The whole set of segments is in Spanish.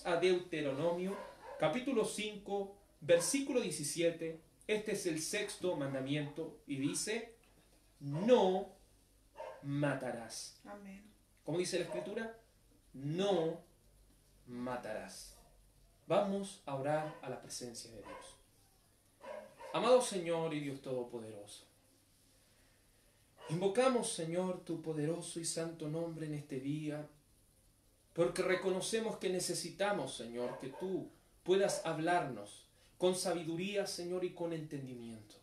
Vamos a Deuteronomio, capítulo 5, versículo 17. Este es el sexto mandamiento y dice: no matarás. Amén. ¿Cómo dice la Escritura? No matarás. Vamos a orar a la presencia de Dios. Amado Señor y Dios Todopoderoso, invocamos, Señor, tu poderoso y santo nombre en este día, porque reconocemos que necesitamos, Señor, que tú puedas hablarnos con sabiduría, Señor, y con entendimiento.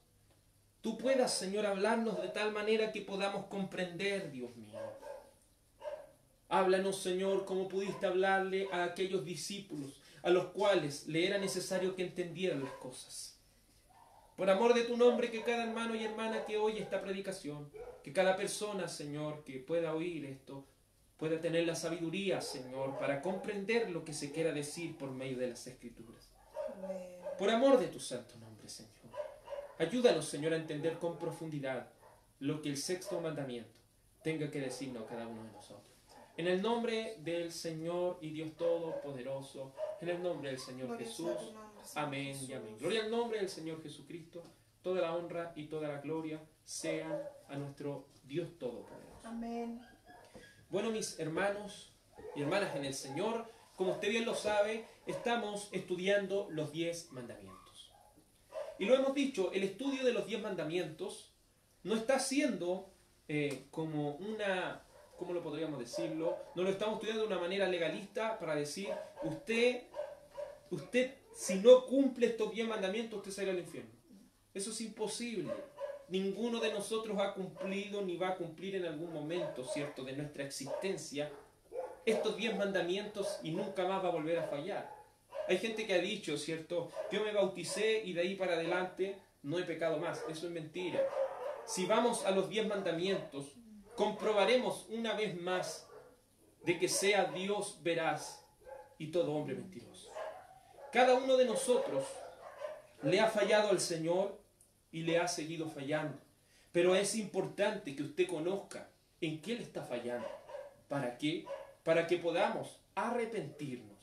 Tú puedas, Señor, hablarnos de tal manera que podamos comprender, Dios mío. Háblanos, Señor, como pudiste hablarle a aquellos discípulos a los cuales le era necesario que entendieran las cosas. Por amor de tu nombre, que cada hermano y hermana que oye esta predicación, que cada persona, Señor, que pueda oír esto, pueda tener la sabiduría, Señor, para comprender lo que se quiera decir por medio de las Escrituras. Amén. Por amor de tu santo nombre, Señor. Ayúdanos, Señor, a entender con profundidad lo que el sexto mandamiento tenga que decirnos a cada uno de nosotros. En el nombre del Señor y Dios Todopoderoso, en el nombre del Señor Gloria Jesús, sea tu nombre, Señor amén y Jesús. amén. Gloria al nombre del Señor Jesucristo. Toda la honra y toda la gloria sean a nuestro Dios Todopoderoso. Amén. Bueno, mis hermanos y hermanas en el Señor, como usted bien lo sabe, estamos estudiando los 10 mandamientos. Y lo hemos dicho, el estudio de los 10 mandamientos no está siendo como una, ¿cómo lo podríamos decirlo? No lo estamos estudiando de una manera legalista para decir, usted si no cumple estos 10 mandamientos, usted se irá al infierno. Eso es imposible. Ninguno de nosotros ha cumplido ni va a cumplir en algún momento, ¿cierto?, de nuestra existencia estos 10 mandamientos y nunca más va a volver a fallar. Hay gente que ha dicho, ¿cierto?, yo me bauticé y de ahí para adelante no he pecado más. Eso es mentira. Si vamos a los 10 mandamientos, comprobaremos una vez más de que sea Dios veraz y todo hombre mentiroso. Cada uno de nosotros le ha fallado al Señor y le ha seguido fallando. Pero es importante que usted conozca en qué le está fallando. ¿Para qué? Para que podamos arrepentirnos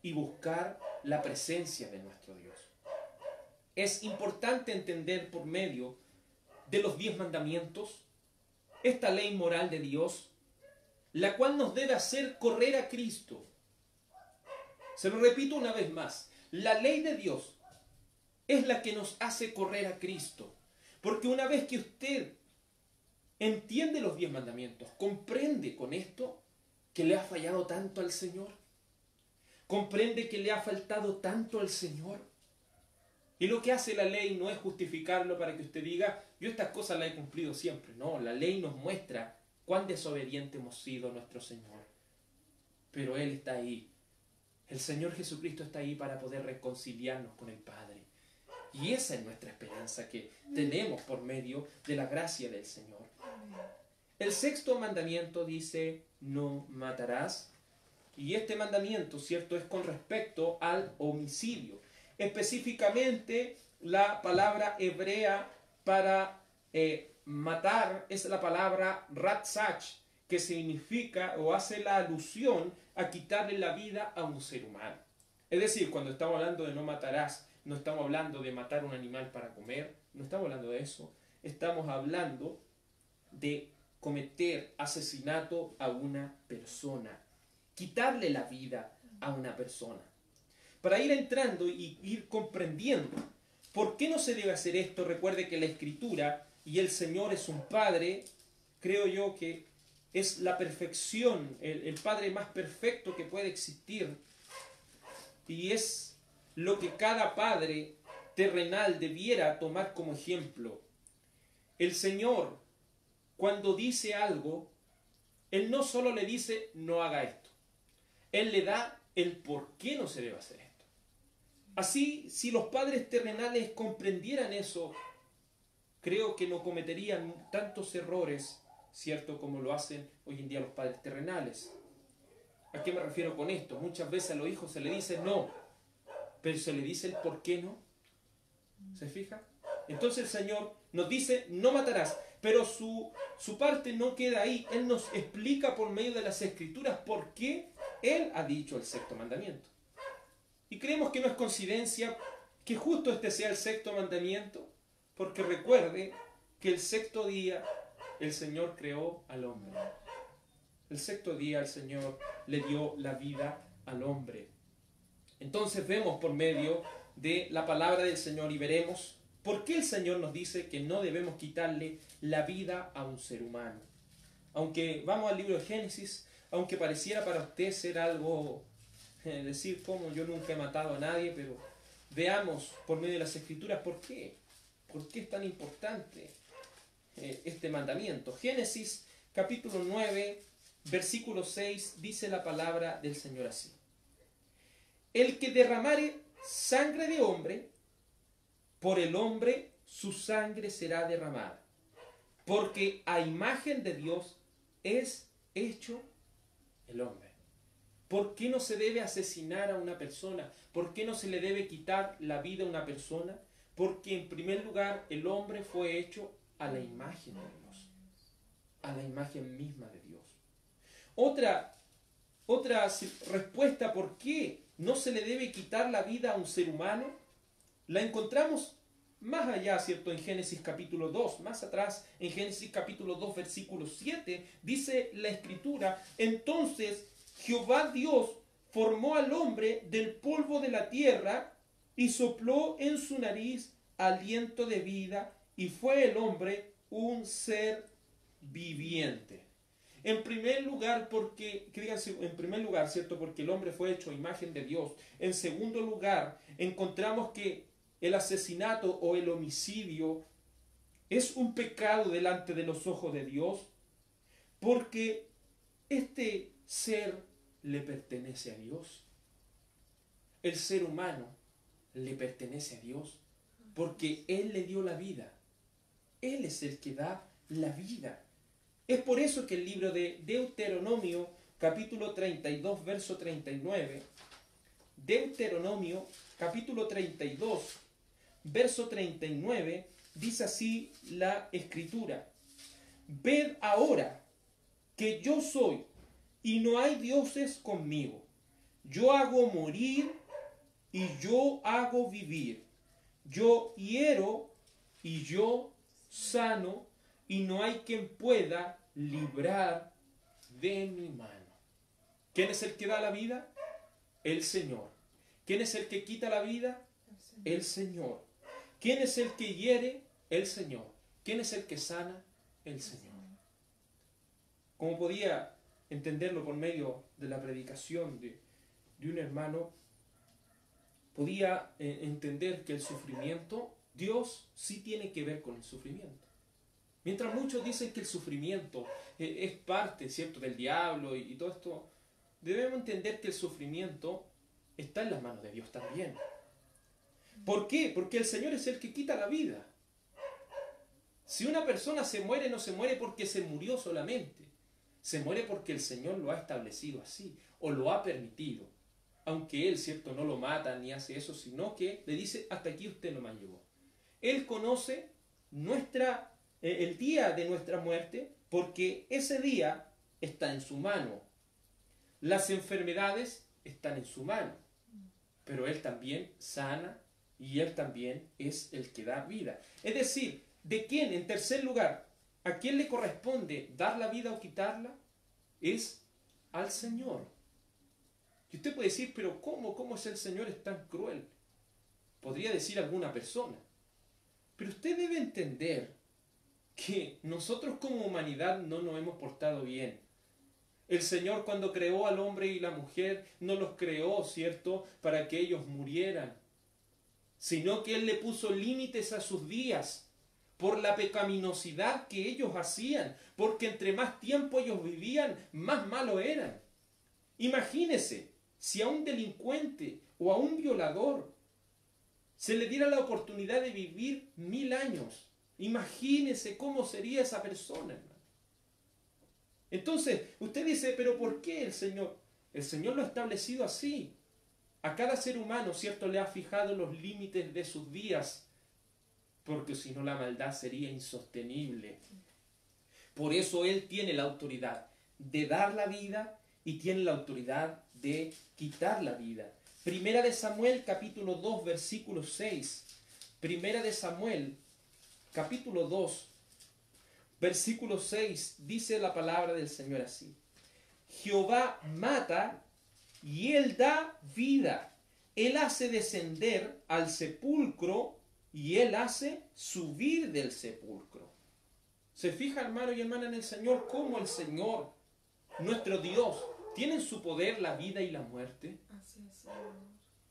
y buscar la presencia de nuestro Dios. Es importante entender por medio de los 10 mandamientos esta ley moral de Dios, la cual nos debe hacer correr a Cristo. Se lo repito una vez más, la ley de Dios es la que nos hace correr a Cristo. Porque una vez que usted entiende los 10 mandamientos, comprende con esto que le ha fallado tanto al Señor, comprende que le ha faltado tanto al Señor. Y lo que hace la ley no es justificarlo para que usted diga, yo estas cosas las he cumplido siempre. No, la ley nos muestra cuán desobediente hemos sido a nuestro Señor. Pero Él está ahí. El Señor Jesucristo está ahí para poder reconciliarnos con el Padre. Y esa es nuestra esperanza que tenemos por medio de la gracia del Señor. El sexto mandamiento dice, no matarás. Y este mandamiento, ¿cierto?, es con respecto al homicidio. Específicamente, la palabra hebrea para matar es la palabra ratzach, que significa o hace la alusión a quitarle la vida a un ser humano. Es decir, cuando estamos hablando de no matarás, no estamos hablando de matar un animal para comer, no estamos hablando de eso. Estamos hablando de cometer asesinato a una persona, quitarle la vida a una persona. Para ir entrando y ir comprendiendo por qué no se debe hacer esto, recuerde que la Escritura y el Señor es un Padre, creo yo que es la perfección, el Padre más perfecto que puede existir, y es lo que cada padre terrenal debiera tomar como ejemplo. El Señor, cuando dice algo, Él no solo le dice, no haga esto. Él le da el por qué no se debe hacer esto. Así, si los padres terrenales comprendieran eso, creo que no cometerían tantos errores, ¿cierto?, como lo hacen hoy en día los padres terrenales. ¿A qué me refiero con esto? Muchas veces a los hijos se le dice no, pero se le dice el por qué no. ¿Se fija? Entonces el Señor nos dice no matarás, pero su parte no queda ahí. Él nos explica por medio de las Escrituras por qué Él ha dicho el sexto mandamiento. Y creemos que no es coincidencia que justo este sea el sexto mandamiento, porque recuerde que el sexto día el Señor creó al hombre. El sexto día el Señor le dio la vida al hombre. Entonces vemos por medio de la palabra del Señor y veremos por qué el Señor nos dice que no debemos quitarle la vida a un ser humano. Aunque vamos al libro de Génesis, aunque pareciera para usted ser algo, decir como yo nunca he matado a nadie, pero veamos por medio de las Escrituras por qué. ¿Por qué es tan importante este mandamiento? Génesis capítulo 9, versículo 6, dice la palabra del Señor así. El que derramare sangre de hombre, por el hombre su sangre será derramada, porque a imagen de Dios es hecho el hombre. ¿Por qué no se debe asesinar a una persona? ¿Por qué no se le debe quitar la vida a una persona? Porque en primer lugar el hombre fue hecho a la imagen de Dios, a la imagen misma de Dios. Otra respuesta por qué no se le debe quitar la vida a un ser humano, la encontramos más allá, ¿cierto? En Génesis capítulo 2, más atrás, en Génesis capítulo 2, versículo 7, dice la Escritura, entonces Jehová Dios formó al hombre del polvo de la tierra y sopló en su nariz aliento de vida y fue el hombre un ser viviente. En primer lugar, ¿cierto? Porque el hombre fue hecho a imagen de Dios. En segundo lugar, encontramos que el asesinato o el homicidio es un pecado delante de los ojos de Dios, porque este ser le pertenece a Dios. El ser humano le pertenece a Dios, porque Él le dio la vida. Él es el que da la vida. Es por eso que el libro de Deuteronomio, capítulo 32, verso 39, Deuteronomio, capítulo 32, verso 39, dice así la Escritura. Ved ahora que yo soy y no hay dioses conmigo. Yo hago morir y yo hago vivir. Yo hiero y yo sano y no hay quien pueda librar de mi mano. ¿Quién es el que da la vida? El Señor. ¿Quién es el que quita la vida? El Señor. ¿Quién es el que hiere? El Señor. ¿Quién es el que sana? El Señor. Como podía entenderlo por medio de la predicación de un hermano, podía entender que el sufrimiento, Dios sí tiene que ver con el sufrimiento. Mientras muchos dicen que el sufrimiento es parte, ¿cierto?, del diablo y todo esto, debemos entender que el sufrimiento está en las manos de Dios también. ¿Por qué? Porque el Señor es el que quita la vida. Si una persona se muere, no se muere porque se murió solamente. Se muere porque el Señor lo ha establecido así, o lo ha permitido. Aunque Él, ¿cierto?, no lo mata ni hace eso, sino que le dice, hasta aquí usted no más llegó. Él conoce el día de nuestra muerte, porque ese día está en su mano. Las enfermedades están en su mano, pero Él también sana y Él también es el que da vida. Es decir, ¿de quién? En tercer lugar, ¿a quién le corresponde dar la vida o quitarla? Es al Señor. Y usted puede decir, pero ¿cómo es el Señor es tan cruel? Podría decir alguna persona. Pero usted debe entender que nosotros como humanidad no nos hemos portado bien. El Señor, cuando creó al hombre y la mujer, no los creó, ¿cierto?, para que ellos murieran, sino que Él le puso límites a sus días por la pecaminosidad que ellos hacían, porque entre más tiempo ellos vivían, más malos eran. Imagínese si a un delincuente o a un violador se le diera la oportunidad de vivir 1000 años. Imagínese cómo sería esa persona, hermano. Entonces, usted dice, pero ¿por qué el Señor? El Señor lo ha establecido así. A cada ser humano, ¿cierto?, le ha fijado los límites de sus días. porque si no la maldad sería insostenible. Por eso Él tiene la autoridad de dar la vida y tiene la autoridad de quitar la vida. Primera de Samuel, capítulo 2, versículo 6. Primera de Samuel, capítulo 2, versículo 6, dice la palabra del Señor así: Jehová mata y Él da vida. Él hace descender al sepulcro y Él hace subir del sepulcro. ¿Se fija, hermano y hermana, en el Señor? Cómo el Señor, nuestro Dios, tiene en su poder la vida y la muerte. Así es, Señor.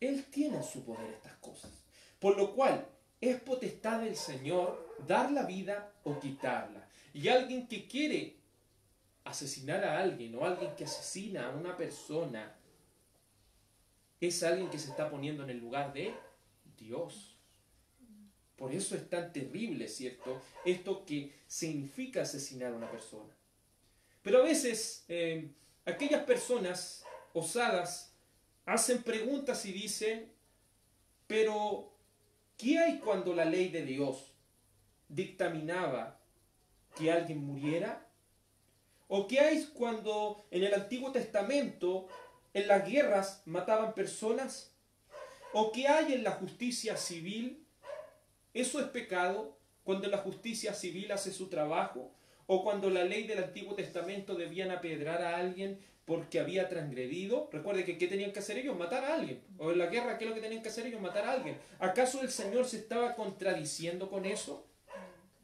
Él tiene en su poder estas cosas. Por lo cual, es potestad del Señor dar la vida o quitarla. Y alguien que quiere asesinar a alguien o alguien que asesina a una persona es alguien que se está poniendo en el lugar de Dios. Por eso es tan terrible, ¿cierto? Esto que significa asesinar a una persona. Pero a veces aquellas personas osadas hacen preguntas y dicen, pero ¿qué hay cuando la ley de Dios dictaminaba que alguien muriera? ¿O qué hay cuando en el Antiguo Testamento en las guerras mataban personas? ¿O qué hay en la justicia civil? ¿Eso es pecado cuando la justicia civil hace su trabajo? ¿O cuando la ley del Antiguo Testamento debían apedrar a alguien porque había transgredido? Recuerde que ¿qué tenían que hacer ellos? Matar a alguien. O en la guerra, ¿qué es lo que tenían que hacer ellos? Matar a alguien. ¿Acaso el Señor se estaba contradiciendo con eso?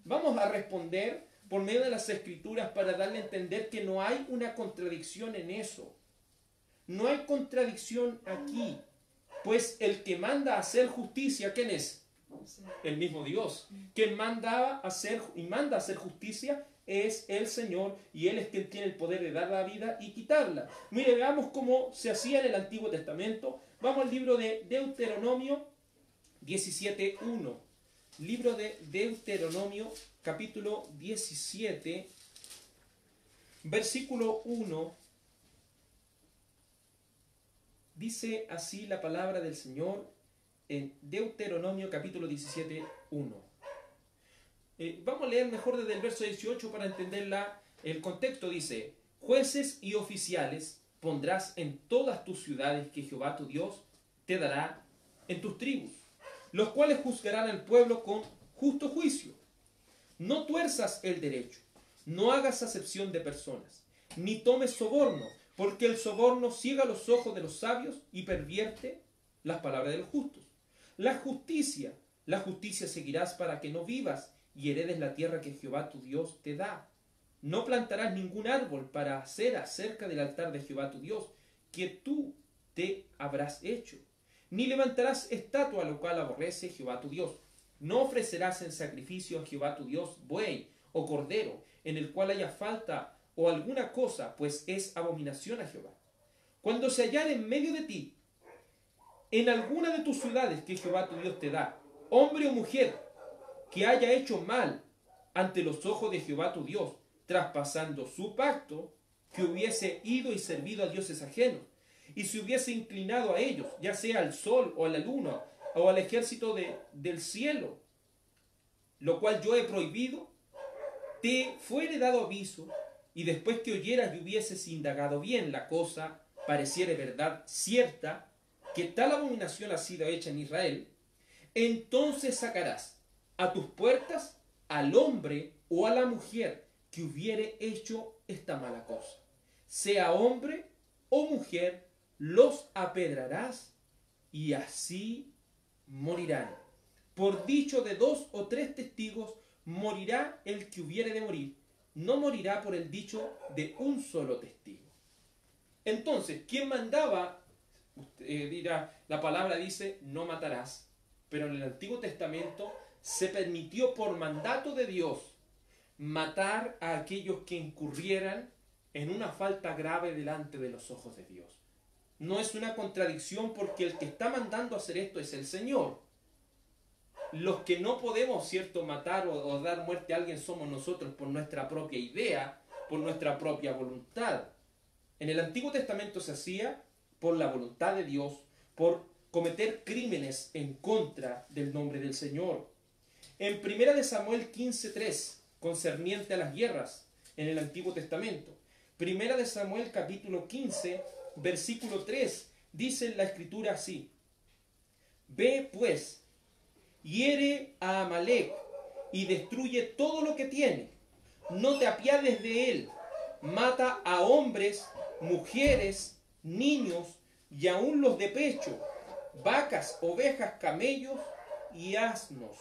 Vamos a responder por medio de las Escrituras para darle a entender que no hay una contradicción en eso. No hay contradicción aquí. Pues el que manda a hacer justicia, ¿quién es? El mismo Dios. Quien manda a hacer justicia es el Señor, y Él es quien tiene el poder de dar la vida y quitarla. Mire, veamos cómo se hacía en el Antiguo Testamento. Vamos al libro de Deuteronomio 17:1. Libro de Deuteronomio, capítulo 17, versículo 1. Dice así la palabra del Señor en Deuteronomio capítulo 17, 1. Vamos a leer mejor desde el verso 18 para entender el contexto. Dice: jueces y oficiales pondrás en todas tus ciudades que Jehová tu Dios te dará en tus tribus, los cuales juzgarán al pueblo con justo juicio. No tuerzas el derecho, no hagas acepción de personas, ni tomes soborno, porque el soborno ciega los ojos de los sabios y pervierte las palabras de los justos. La justicia seguirás para que no vivas y heredes la tierra que Jehová tu Dios te da. No plantarás ningún árbol para acera cerca del altar de Jehová tu Dios, que tú te habrás hecho. Ni levantarás estatua a lo cual aborrece Jehová tu Dios. No ofrecerás en sacrificio a Jehová tu Dios buey o cordero, en el cual haya falta o alguna cosa, pues es abominación a Jehová. Cuando se hallare en medio de ti, en alguna de tus ciudades que Jehová tu Dios te da, hombre o mujer que haya hecho mal ante los ojos de Jehová tu Dios, traspasando su pacto, que hubiese ido y servido a dioses ajenos, y se hubiese inclinado a ellos, ya sea al sol o a la luna, o al ejército del cielo, lo cual yo he prohibido, te fuere dado aviso, y después que oyeras y hubieses indagado bien la cosa, pareciere verdad cierta, que tal abominación ha sido hecha en Israel, entonces sacarás a tus puertas al hombre o a la mujer que hubiere hecho esta mala cosa. Sea hombre o mujer, los apedrarás y así morirán. Por dicho de 2 o 3 testigos morirá el que hubiere de morir. No morirá por el dicho de un solo testigo. Entonces, ¿quién mandaba? Usted dirá, la palabra dice, no matarás. Pero en el Antiguo Testamento se permitió por mandato de Dios matar a aquellos que incurrieran en una falta grave delante de los ojos de Dios. No es una contradicción porque el que está mandando hacer esto es el Señor. Los que no podemos, ¿cierto?, matar o dar muerte a alguien somos nosotros por nuestra propia idea, por nuestra propia voluntad. En el Antiguo Testamento se hacía por la voluntad de Dios, por cometer crímenes en contra del nombre del Señor. En 1 de Samuel 15:3, concerniente a las guerras en el Antiguo Testamento. 1 de Samuel capítulo 15, versículo 3, dice la Escritura así: Ve pues, hiere a Amalec y destruye todo lo que tiene. No te apiades de él. Mata a hombres, mujeres, niños y aun los de pecho, vacas, ovejas, camellos y asnos.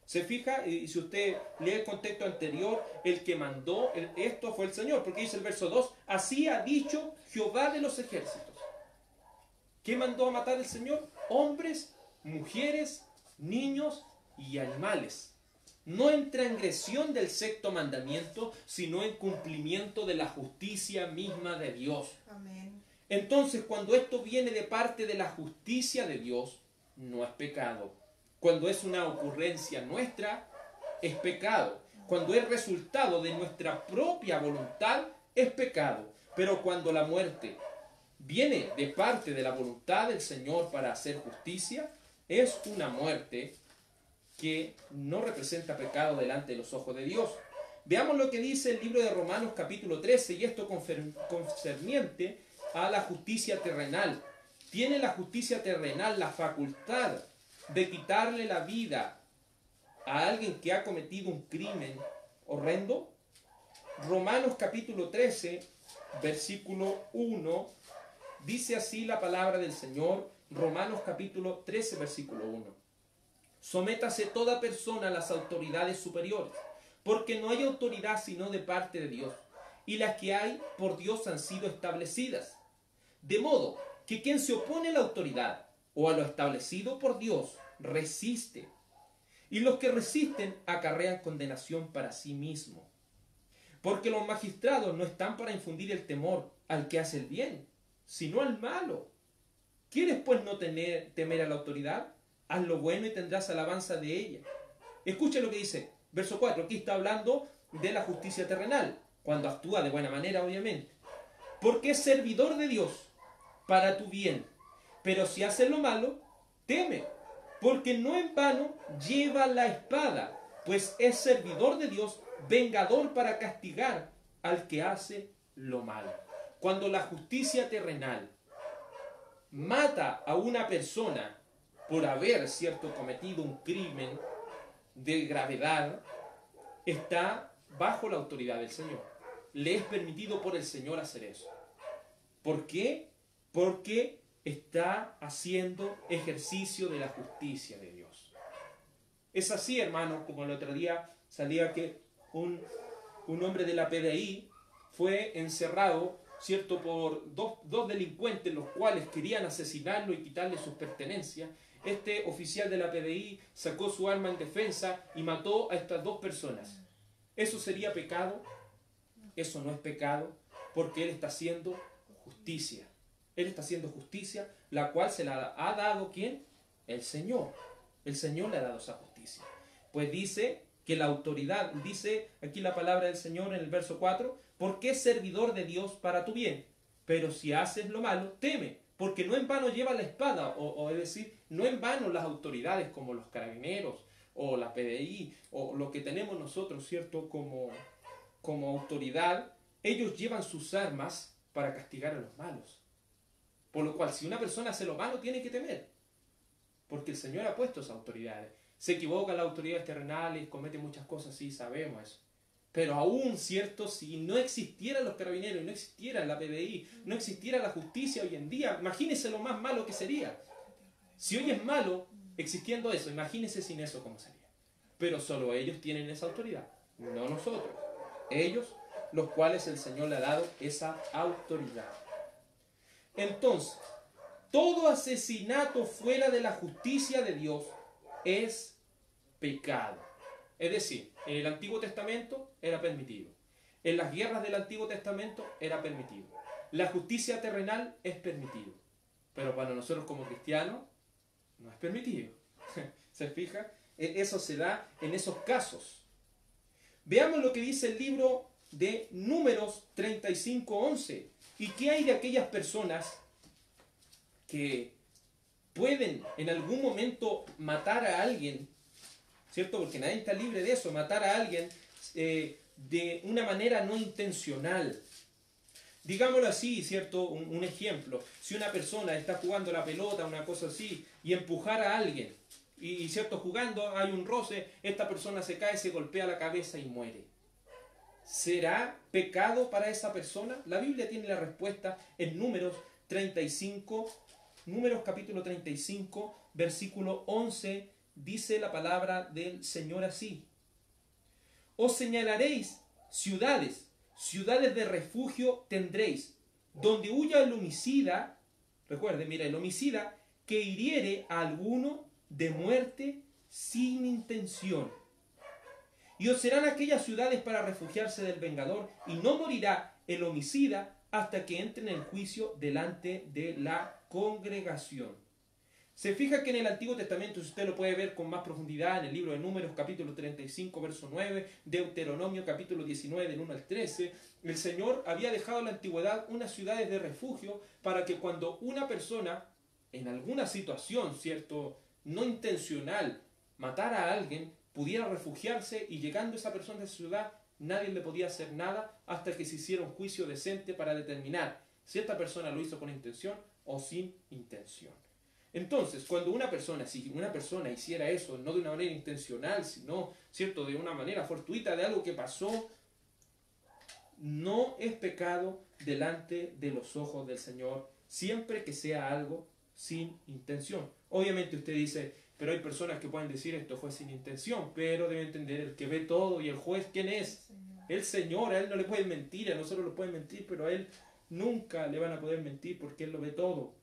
¿Se fija? Y si usted lee el contexto anterior, el que mandó esto fue el Señor, porque dice el verso 2, así ha dicho Jehová de los ejércitos. ¿Qué mandó a matar el Señor? Hombres, mujeres, niños y animales. No en transgresión del sexto mandamiento, sino en cumplimiento de la justicia misma de Dios. Amén. Entonces, cuando esto viene de parte de la justicia de Dios, no es pecado. Cuando es una ocurrencia nuestra, es pecado. Cuando es resultado de nuestra propia voluntad, es pecado. Pero cuando la muerte viene de parte de la voluntad del Señor para hacer justicia, es una muerte que no representa pecado delante de los ojos de Dios. Veamos lo que dice el libro de Romanos capítulo 13, y esto concerniente a la justicia terrenal. ¿Tiene la justicia terrenal la facultad de quitarle la vida a alguien que ha cometido un crimen horrendo? Romanos capítulo 13, versículo 1, dice así la palabra del Señor. Romanos capítulo 13, versículo 1. Sométase toda persona a las autoridades superiores, porque no hay autoridad sino de parte de Dios, y las que hay por Dios han sido establecidas. De modo que quien se opone a la autoridad o a lo establecido por Dios resiste, y los que resisten acarrean condenación para sí mismo. Porque los magistrados no están para infundir el temor al que hace el bien, sino al malo. ¿Quieres pues no temer a la autoridad? Haz lo bueno y tendrás alabanza de ella. Escucha lo que dice, verso 4. Aquí está hablando de la justicia terrenal, cuando actúa de buena manera, obviamente. Porque es servidor de Dios para tu bien. Pero si haces lo malo, teme, porque no en vano lleva la espada, pues es servidor de Dios, vengador para castigar al que hace lo malo. Cuando la justicia terrenal mata a una persona por haber, cierto, cometido un crimen de gravedad, está bajo la autoridad del Señor. Le es permitido por el Señor hacer eso. ¿Por qué? Porque está haciendo ejercicio de la justicia de Dios. Es así, hermanos, como el otro día salía que un hombre de la PDI fue encerrado, cierto, por dos delincuentes, los cuales querían asesinarlo y quitarle sus pertenencias. Este oficial de la PDI sacó su arma en defensa y mató a estas dos personas. ¿Eso sería pecado? Eso no es pecado, porque él está haciendo justicia. Él está haciendo justicia, la cual se la ha dado ¿quién? El Señor. El Señor le ha dado esa justicia. Pues dice que la autoridad, dice aquí la palabra del Señor en el verso 4, porque es servidor de Dios para tu bien. Pero si haces lo malo, teme, porque no en vano lleva la espada, o es decir, no en vano las autoridades como los carabineros, o la PDI, o lo que tenemos nosotros, ¿cierto? Como autoridad, ellos llevan sus armas para castigar a los malos. Por lo cual, si una persona hace lo malo, tiene que temer, porque el Señor ha puesto esas autoridades. Se equivocan las autoridades terrenales, cometen muchas cosas, sí, sabemos eso. Pero aún, ¿cierto? Si no existieran los carabineros, no existiera la PDI, no existiera la justicia hoy en día, imagínese lo más malo que sería. Si hoy es malo, existiendo eso, imagínese sin eso cómo sería. Pero solo ellos tienen esa autoridad, no nosotros. Ellos, los cuales el Señor le ha dado esa autoridad. Entonces, todo asesinato fuera de la justicia de Dios es pecado. Es decir, en el Antiguo Testamento era permitido. En las guerras del Antiguo Testamento era permitido. La justicia terrenal es permitido. Pero para nosotros como cristianos no es permitido. ¿Se fija? Eso se da en esos casos. Veamos lo que dice el libro de Números 35:11. ¿Y qué hay de aquellas personas que pueden en algún momento matar a alguien ¿cierto? Porque nadie está libre de eso, matar a alguien de una manera no intencional. Digámoslo así, ¿cierto? Un ejemplo. Si una persona está jugando la pelota, una cosa así, y empujar a alguien, y ¿cierto? Jugando hay un roce, esta persona se cae, se golpea la cabeza y muere. ¿Será pecado para esa persona? La Biblia tiene la respuesta en Números 35, Números capítulo 35, versículo 11, dice la palabra del Señor así. Os señalaréis ciudades, ciudades de refugio tendréis, donde huya el homicida, recuerde, mira, el homicida que hiriere a alguno de muerte sin intención. Y os serán aquellas ciudades para refugiarse del vengador, y no morirá el homicida hasta que entre en el juicio delante de la congregación. Se fija que en el Antiguo Testamento, si usted lo puede ver con más profundidad, en el libro de Números, capítulo 35, verso 9, Deuteronomio, capítulo 19, del 1 al 13, el Señor había dejado en la antigüedad unas ciudades de refugio para que cuando una persona, en alguna situación, ¿cierto?, no intencional, matara a alguien, pudiera refugiarse, y llegando esa persona a esa ciudad, nadie le podía hacer nada hasta que se hiciera un juicio decente para determinar si esta persona lo hizo con intención o sin intención. Entonces, cuando si una persona hiciera eso, no de una manera intencional, sino, ¿cierto?, de una manera fortuita, de algo que pasó, no es pecado delante de los ojos del Señor, siempre que sea algo sin intención. Obviamente usted dice, pero hay personas que pueden decir esto fue sin intención, pero debe entender el que ve todo, y el juez, ¿quién es? El Señor. A Él no le pueden mentir, a nosotros lo pueden mentir, pero a Él nunca le van a poder mentir porque Él lo ve todo.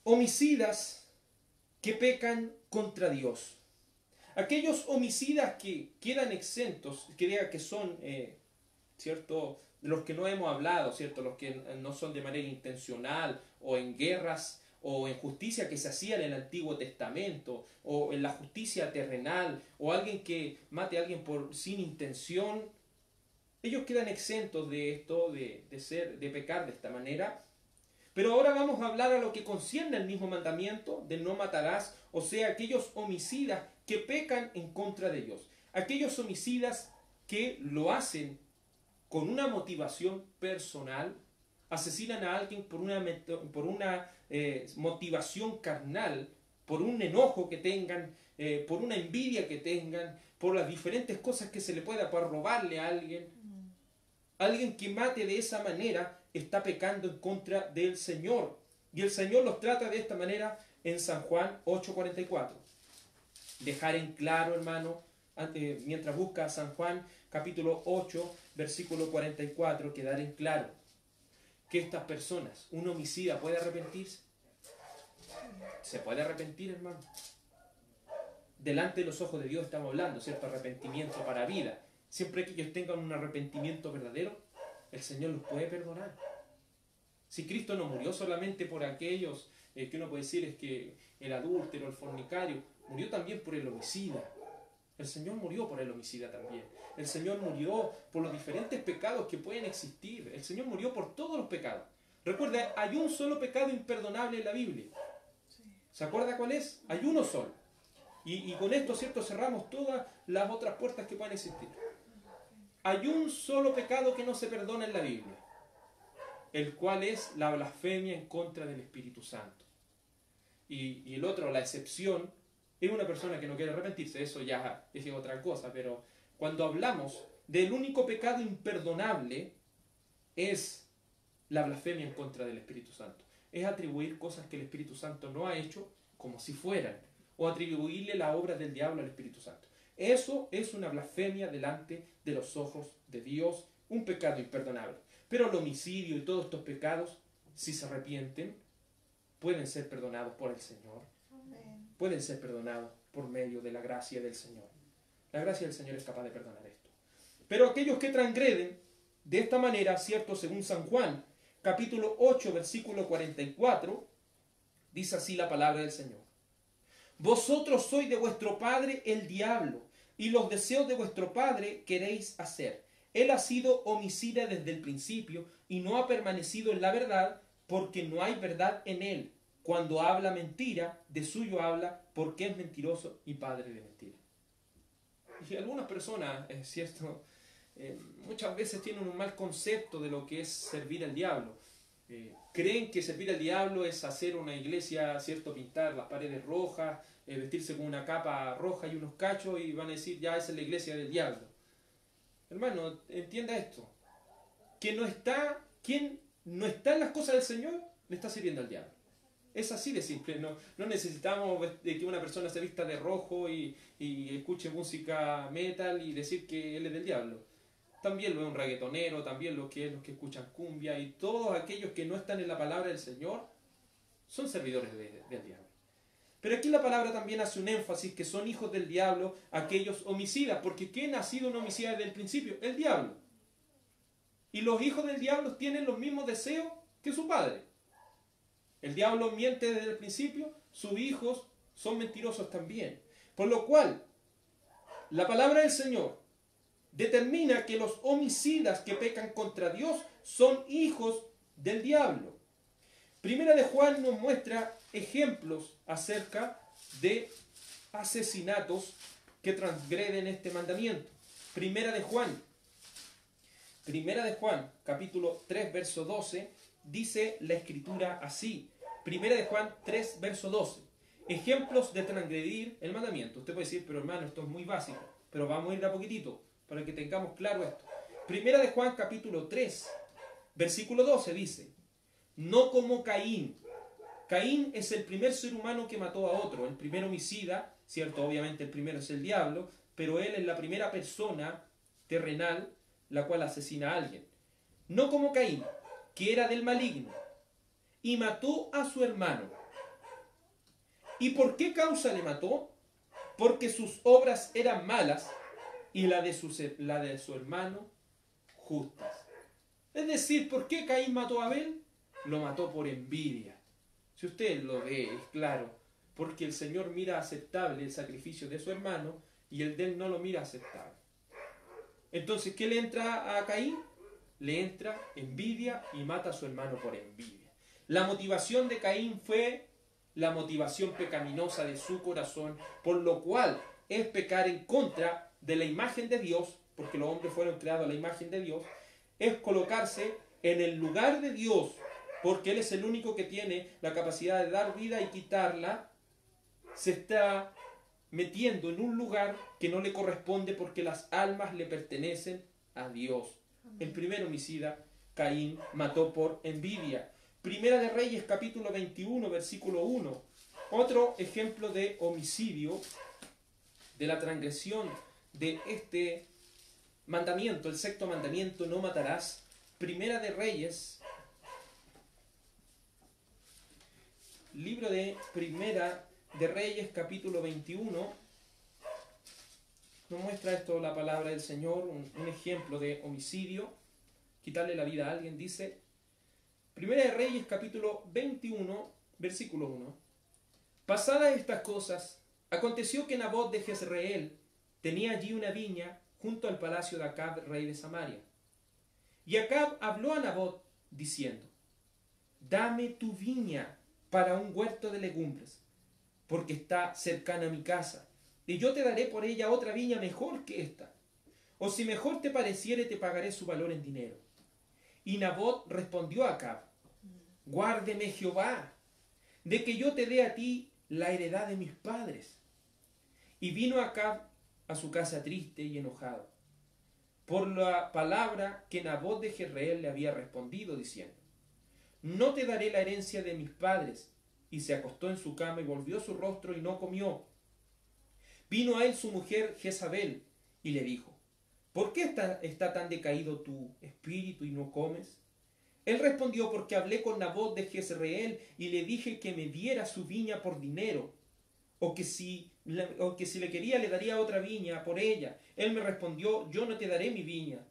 Homicidas que pecan contra Dios. Aquellos homicidas que quedan exentos, que diga que son, ¿cierto?, de los que no hemos hablado, ¿cierto?, los que no son de manera intencional, o en guerras, o en justicia que se hacía en el Antiguo Testamento, o en la justicia terrenal, o alguien que mate a alguien sin intención, ellos quedan exentos de esto, de pecar de esta manera. Pero ahora vamos a hablar a lo que concierne al mismo mandamiento de no matarás, o sea, aquellos homicidas que pecan en contra de Dios. Aquellos homicidas que lo hacen con una motivación personal, asesinan a alguien por una motivación carnal, por un enojo que tengan, por una envidia que tengan, por las diferentes cosas que se le pueda, por robarle a alguien. Alguien que mate de esa manera está pecando en contra del Señor. Y el Señor los trata de esta manera en San Juan 8:44. Dejar en claro, hermano, mientras busca San Juan capítulo 8, versículo 44, quedar en claro que estas personas, un homicida, ¿puede arrepentirse? ¿Se puede arrepentir, hermano? Delante de los ojos de Dios estamos hablando, ¿cierto? Arrepentimiento para vida. Siempre que ellos tengan un arrepentimiento verdadero, el Señor los puede perdonar. Si Cristo no murió solamente por aquellos que uno puede decir es que el adúltero, el fornicario, murió también por el homicida. El Señor murió por el homicida también. El Señor murió por los diferentes pecados que pueden existir. El Señor murió por todos los pecados. Recuerda, hay un solo pecado imperdonable en la Biblia. ¿Se acuerda cuál es? Hay uno solo. Y con esto, ¿cierto?, cerramos todas las otras puertas que puedan existir. Hay un solo pecado que no se perdona en la Biblia, el cual es la blasfemia en contra del Espíritu Santo. Y el otro, la excepción, es una persona que no quiere arrepentirse. Eso ya es otra cosa, pero cuando hablamos del único pecado imperdonable, es la blasfemia en contra del Espíritu Santo. Es atribuir cosas que el Espíritu Santo no ha hecho como si fueran, o atribuirle la obra del diablo al Espíritu Santo. Eso es una blasfemia delante de los ojos de Dios, un pecado imperdonable. Pero el homicidio y todos estos pecados, si se arrepienten, pueden ser perdonados por el Señor. Amén. Pueden ser perdonados por medio de la gracia del Señor. La gracia del Señor es capaz de perdonar esto. Pero aquellos que transgreden de esta manera, ¿cierto?, según San Juan, capítulo 8, versículo 44, dice así la palabra del Señor. Vosotros sois de vuestro padre el diablo, y los deseos de vuestro padre queréis hacer. Él ha sido homicida desde el principio, y no ha permanecido en la verdad, porque no hay verdad en él. cuando habla mentira, de suyo habla, porque es mentiroso y padre de mentira. Y algunas personas, es cierto, muchas veces tienen un mal concepto de lo que es servir al diablo. Creen que servir al diablo es hacer una iglesia, cierto, pintar las paredes rojas, vestirse con una capa roja y unos cachos, y van a decir, ya esa es la iglesia del diablo. Hermano, entienda esto, quien no está en las cosas del Señor, le está sirviendo al diablo. Es así de simple. No necesitamos de que una persona se vista de rojo y escuche música metal y decir que él es del diablo. También lo es un reggaetonero, también los que escuchan cumbia, y todos aquellos que no están en la palabra del Señor son servidores del diablo. Pero aquí la palabra también hace un énfasis que son hijos del diablo aquellos homicidas, porque ¿quién ha sido un homicida desde el principio? El diablo. Y los hijos del diablo tienen los mismos deseos que su padre. El diablo miente desde el principio, sus hijos son mentirosos también. Por lo cual, la palabra del Señor determina que los homicidas que pecan contra Dios son hijos del diablo. Primera de Juan nos muestra ejemplos acerca de asesinatos que transgreden este mandamiento. Primera de Juan, capítulo 3, verso 12, dice la Escritura así. Primera de Juan 3, verso 12. Ejemplos de transgredir el mandamiento. Usted puede decir, pero hermano, esto es muy básico. Pero vamos a ir de a poquitito, para que tengamos claro esto. Primera de Juan, capítulo 3, versículo 12, dice, no como Caín. Caín es el primer ser humano que mató a otro, el primer homicida, ¿cierto? Obviamente el primero es el diablo, pero él es la primera persona terrenal la cual asesina a alguien. No como Caín, que era del maligno, y mató a su hermano. ¿Y por qué causa le mató? Porque sus obras eran malas y la de su hermano justas. Es decir, ¿por qué Caín mató a Abel? Lo mató por envidia. Si usted lo ve, es claro, porque el Señor mira aceptable el sacrificio de su hermano y el de él no lo mira aceptable. Entonces, ¿qué le entra a Caín? Le entra envidia y mata a su hermano por envidia. La motivación de Caín fue la motivación pecaminosa de su corazón, por lo cual es pecar en contra de la imagen de Dios, porque los hombres fueron creados a la imagen de Dios, es colocarse en el lugar de Dios, porque Él es el único que tiene la capacidad de dar vida y quitarla. Se está metiendo en un lugar que no le corresponde porque las almas le pertenecen a Dios. El primer homicida, Caín, mató por envidia. Primera de Reyes, capítulo 21, versículo 1. Otro ejemplo de homicidio, de la transgresión de este mandamiento, el sexto mandamiento, no matarás. Primera de Reyes, libro de Primera de Reyes, capítulo 21, nos muestra esto la palabra del Señor, un ejemplo de homicidio, quitarle la vida a alguien. Dice, Primera de Reyes, capítulo 21, versículo 1. Pasadas estas cosas, aconteció que Nabot de Jezreel tenía allí una viña junto al palacio de Acab, rey de Samaria. Y Acab habló a Nabot, diciendo, dame tu viña para un huerto de legumbres, porque está cercana a mi casa, y yo te daré por ella otra viña mejor que esta. O si mejor te pareciere, te pagaré su valor en dinero. Y Nabot respondió a Acab, guárdeme Jehová, de que yo te dé a ti la heredad de mis padres. Y vino Acab a su casa triste y enojado, por la palabra que Nabot de Jezreel le había respondido, diciendo, no te daré la herencia de mis padres. Y se acostó en su cama y volvió su rostro y no comió. Vino a él su mujer Jezabel y le dijo, ¿por qué está tan decaído tu espíritu y no comes? Él respondió, porque hablé con Nabot de Jezreel y le dije que me diera su viña por dinero, o que si le quería le daría otra viña por ella. Él me respondió, yo no te daré mi viña.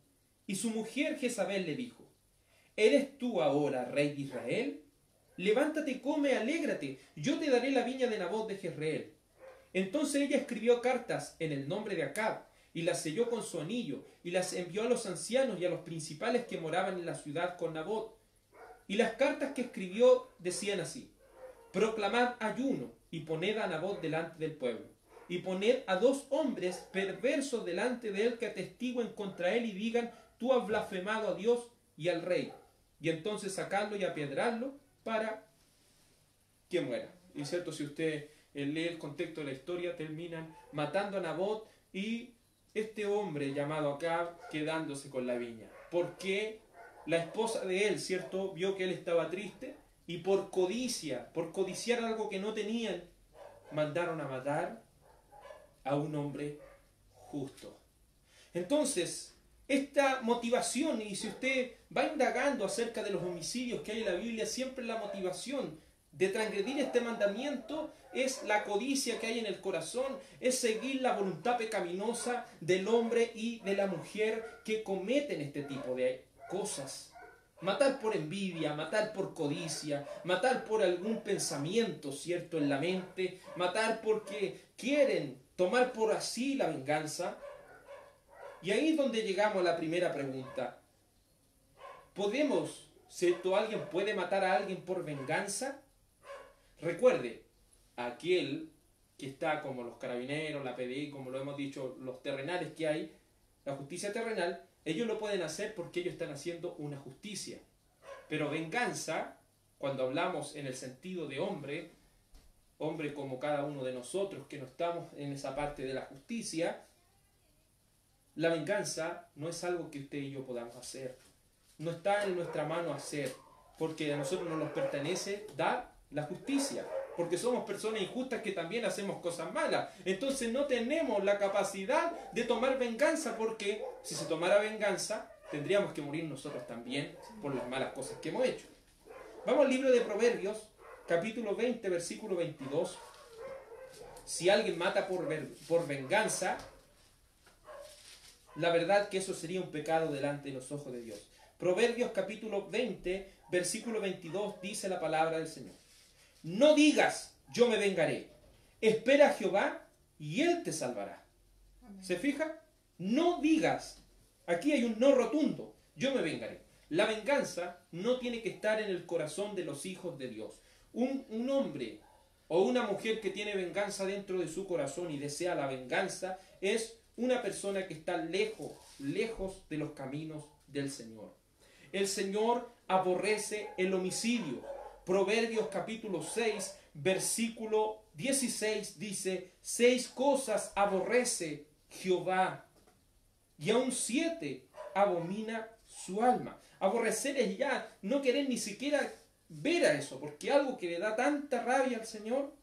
Y su mujer Jezabel le dijo, ¿eres tú ahora rey de Israel? Levántate, come, alégrate, yo te daré la viña de Nabot de Jezreel. Entonces ella escribió cartas en el nombre de Acab, y las selló con su anillo, y las envió a los ancianos y a los principales que moraban en la ciudad con Nabot. Y las cartas que escribió decían así, proclamad ayuno y poned a Nabot delante del pueblo. Y poned a 2 hombres perversos delante de él que atestiguen contra él y digan, tú has blasfemado a Dios y al rey. Y entonces sacarlo y apedrearlo para que muera. Y cierto, si usted lee el contexto de la historia, terminan matando a Nabot y este hombre llamado Acab quedándose con la viña. Porque la esposa de él, cierto, vio que él estaba triste y por codicia, por codiciar algo que no tenían, mandaron a matar a un hombre justo. Entonces, esta motivación, y si usted va indagando acerca de los homicidios que hay en la Biblia, siempre la motivación de transgredir este mandamiento es la codicia que hay en el corazón, es seguir la voluntad pecaminosa del hombre y de la mujer que cometen este tipo de cosas. Matar por envidia, matar por codicia, matar por algún pensamiento, ¿cierto?, en la mente, matar porque quieren tomar por así la venganza. Y ahí es donde llegamos a la primera pregunta. ¿Podemos, cierto, alguien puede matar a alguien por venganza? Recuerde, aquel que está como los carabineros, la PDI, como lo hemos dicho, los terrenales que hay, la justicia terrenal, ellos lo pueden hacer porque ellos están haciendo una justicia. Pero venganza, cuando hablamos en el sentido de hombre, hombre como cada uno de nosotros que no estamos en esa parte de la justicia, la venganza no es algo que usted y yo podamos hacer. No está en nuestra mano hacer, porque a nosotros no nos pertenece dar la justicia, porque somos personas injustas que también hacemos cosas malas. Entonces no tenemos la capacidad de tomar venganza, porque si se tomara venganza, tendríamos que morir nosotros también por las malas cosas que hemos hecho. Vamos al libro de Proverbios, capítulo 20, versículo 22. Si alguien mata por venganza, la verdad que eso sería un pecado delante de los ojos de Dios. Proverbios capítulo 20, versículo 22, dice la palabra del Señor. No digas, yo me vengaré. Espera a Jehová y Él te salvará. Amén. ¿Se fija? No digas. Aquí hay un no rotundo. Yo me vengaré. La venganza no tiene que estar en el corazón de los hijos de Dios. Un hombre o una mujer que tiene venganza dentro de su corazón y desea la venganza es una persona que está lejos de los caminos del Señor. El Señor aborrece el homicidio. Proverbios capítulo 6, versículo 16 dice, 6 cosas aborrece Jehová, y aún 7 abomina su alma. Aborrecer es ya no querer ni siquiera ver a eso, porque algo que le da tanta rabia al Señor,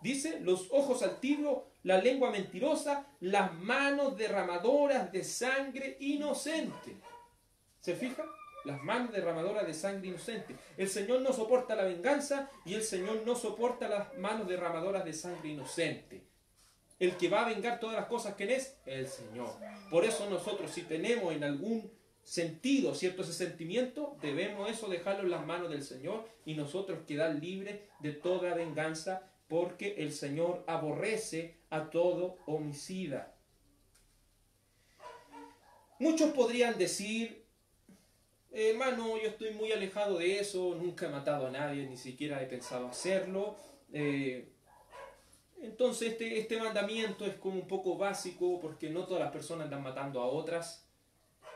dice, los ojos altivos, la lengua mentirosa, las manos derramadoras de sangre inocente. ¿Se fija? Las manos derramadoras de sangre inocente. El Señor no soporta la venganza y el Señor no soporta las manos derramadoras de sangre inocente. El que va a vengar todas las cosas, ¿quién es? El Señor. Por eso nosotros, si tenemos en algún sentido, ¿cierto?, ese sentimiento, debemos eso dejarlo en las manos del Señor y nosotros quedar libres de toda venganza, porque el Señor aborrece a todo homicida. Muchos podrían decir, hermano, yo estoy muy alejado de eso, nunca he matado a nadie, ni siquiera he pensado hacerlo. Entonces este mandamiento es como un poco básico, porque no todas las personas andan matando a otras.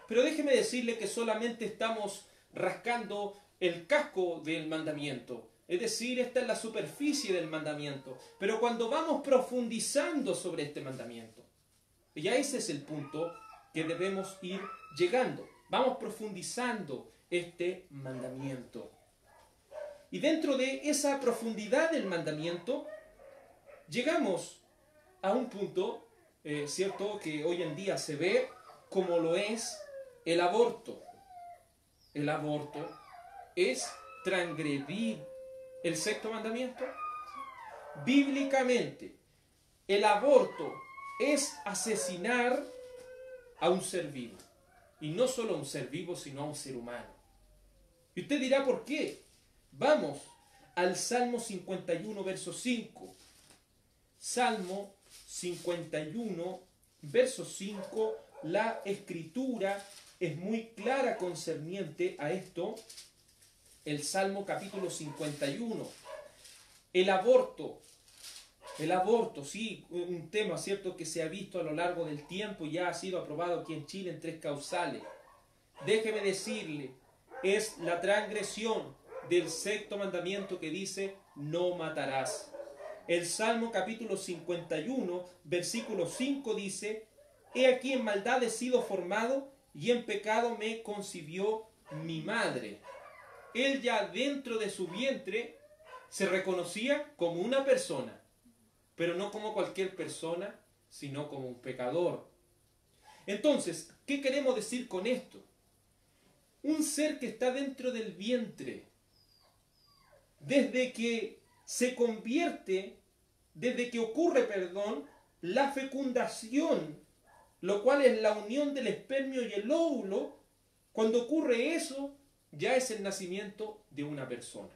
Pero déjeme decirle que solamente estamos rascando el casco del mandamiento. Es decir, esta es la superficie del mandamiento. Pero cuando vamos profundizando sobre este mandamiento, ya ese es el punto que debemos ir llegando. Vamos profundizando este mandamiento. Y dentro de esa profundidad del mandamiento, llegamos a un punto, ¿cierto?, que hoy en día se ve como lo es el aborto. El aborto es transgredir el sexto mandamiento. Bíblicamente, el aborto es asesinar a un ser vivo. Y no solo a un ser vivo, sino a un ser humano. Y usted dirá, ¿por qué? Vamos al Salmo 51, verso 5. Salmo 51, verso 5, la Escritura es muy clara concerniente a esto. El Salmo capítulo 51, El aborto, sí, un tema, ¿cierto?, que se ha visto a lo largo del tiempo y ya ha sido aprobado aquí en Chile en 3 causales. Déjeme decirle, es la transgresión del 6º mandamiento que dice, no matarás. El Salmo capítulo 51, versículo 5 dice, he aquí en maldad he sido formado y en pecado me concibió mi madre. Él ya dentro de su vientre se reconocía como una persona, pero no como cualquier persona, sino como un pecador. Entonces, ¿qué queremos decir con esto? Un ser que está dentro del vientre, desde que se convierte, desde que ocurre, la fecundación, lo cual es la unión del espermio y el óvulo, cuando ocurre eso, ya es el nacimiento de una persona.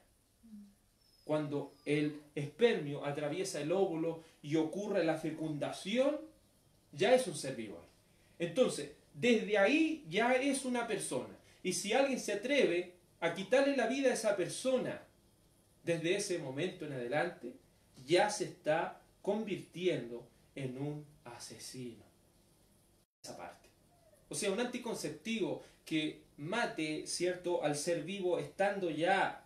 Cuando el espermio atraviesa el óvulo y ocurre la fecundación, ya es un ser vivo. Entonces, desde ahí ya es una persona. Y si alguien se atreve a quitarle la vida a esa persona, desde ese momento en adelante, ya se está convirtiendo en un asesino. Esa parte. O sea, un anticonceptivo que mate, ¿cierto?, al ser vivo estando ya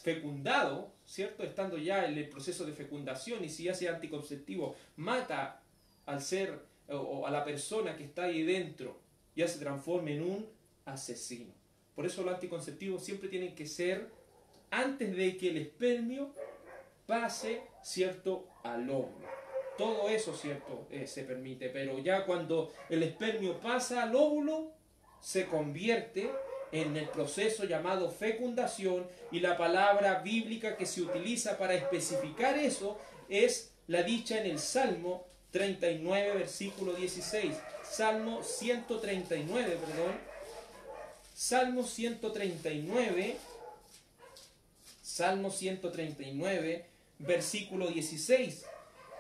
fecundado, ¿cierto?, estando ya en el proceso de fecundación, y si ese anticonceptivo mata al ser o a la persona que está ahí dentro, ya se transforma en un asesino. Por eso los anticonceptivos siempre tienen que ser antes de que el espermio pase, ¿cierto?, al óvulo. Todo eso, ¿cierto?, se permite, pero ya cuando el espermio pasa al óvulo, se convierte en el proceso llamado fecundación, y la palabra bíblica que se utiliza para especificar eso es la dicha en el Salmo 39, versículo 16. Salmo 139, Salmo 139, versículo 16.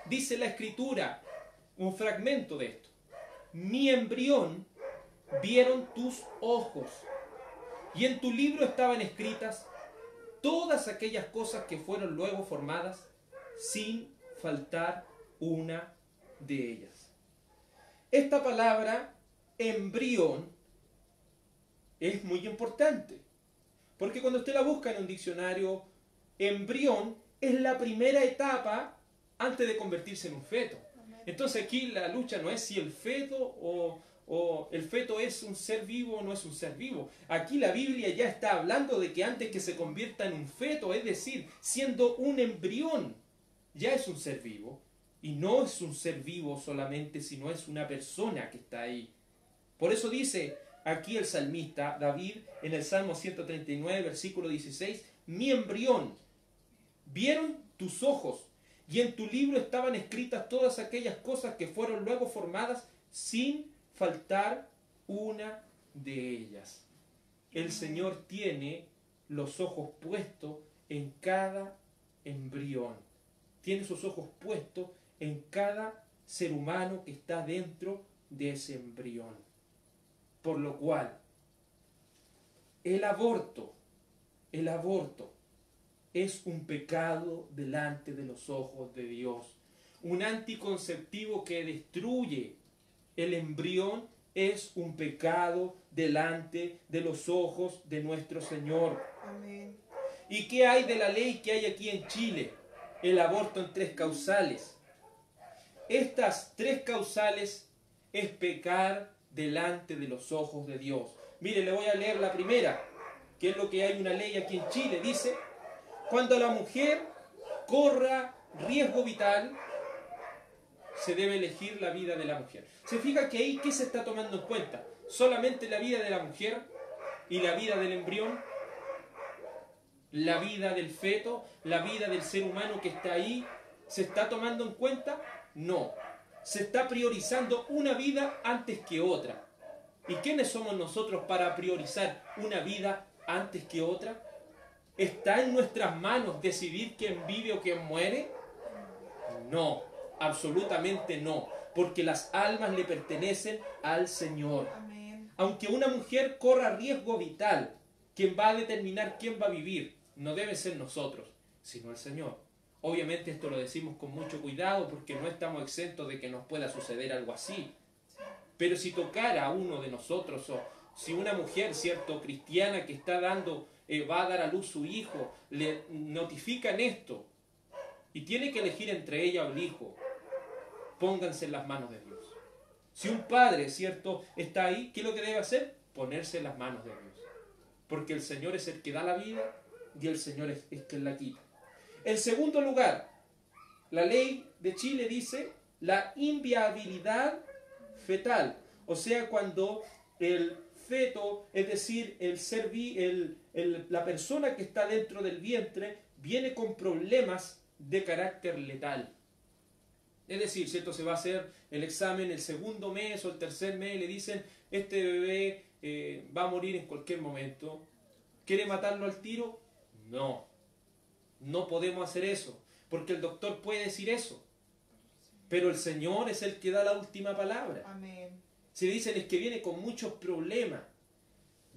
Dice la Escritura, un fragmento de esto. Mi embrión vieron tus ojos, y en tu libro estaban escritas todas aquellas cosas que fueron luego formadas, sin faltar una de ellas. Esta palabra, embrión, es muy importante, porque cuando usted la busca en un diccionario, embrión es la primera etapa antes de convertirse en un feto. Entonces aquí la lucha no es si el feto o el feto es un ser vivo o no es un ser vivo. Aquí la Biblia ya está hablando de que antes que se convierta en un feto, es decir, siendo un embrión, ya es un ser vivo. Y no es un ser vivo solamente, sino es una persona que está ahí. Por eso dice aquí el salmista David en el Salmo 139, versículo 16, mi embrión vieron tus ojos, y en tu libro estaban escritas todas aquellas cosas que fueron luego formadas, sin faltar una de ellas. El Señor tiene los ojos puestos en cada embrión. Tiene sus ojos puestos en cada ser humano que está dentro de ese embrión. Por lo cual, el aborto es un pecado delante de los ojos de Dios. Un anticonceptivo que destruye el embrión es un pecado delante de los ojos de nuestro Señor. Amén. ¿Y qué hay de la ley que hay aquí en Chile? El aborto en 3 causales. Estas 3 causales es pecar delante de los ojos de Dios. Mire, le voy a leer la primera, que es lo que hay una ley aquí en Chile. Dice, cuando la mujer corra riesgo vital, se debe elegir la vida de la mujer. ¿Se fija que ahí qué se está tomando en cuenta? ¿Solamente la vida de la mujer y la vida del embrión? ¿La vida del feto? ¿La vida del ser humano que está ahí? ¿Se está tomando en cuenta? No. Se está priorizando una vida antes que otra. ¿Y quiénes somos nosotros para priorizar una vida antes que otra? ¿Está en nuestras manos decidir quién vive o quién muere? No, absolutamente no, porque las almas le pertenecen al Señor. Amén. Aunque una mujer corra riesgo vital, quien va a determinar quién va a vivir no debe ser nosotros, sino el Señor. Obviamente esto lo decimos con mucho cuidado porque no estamos exentos de que nos pueda suceder algo así. Pero si tocara a uno de nosotros, o si una mujer, cierto, cristiana que está dando, va a dar a luz su hijo, le notifican esto y tiene que elegir entre ella o el hijo, pónganse en las manos de Dios. Si un padre, cierto, está ahí, ¿qué es lo que debe hacer? Ponerse en las manos de Dios. Porque el Señor es el que da la vida y el Señor es quien la quita. En segundo lugar, la ley de Chile dice la inviabilidad fetal. O sea, cuando el feto, es decir, la persona que está dentro del vientre, viene con problemas de carácter letal. Es decir, ¿cierto? Se va a hacer el examen el segundo mes o el tercer mes y le dicen, este bebé va a morir en cualquier momento. ¿Quiere matarlo al tiro? No. No podemos hacer eso, porque el doctor puede decir eso. Pero el Señor es el que da la última palabra. Amén. Si dicen es que viene con muchos problemas,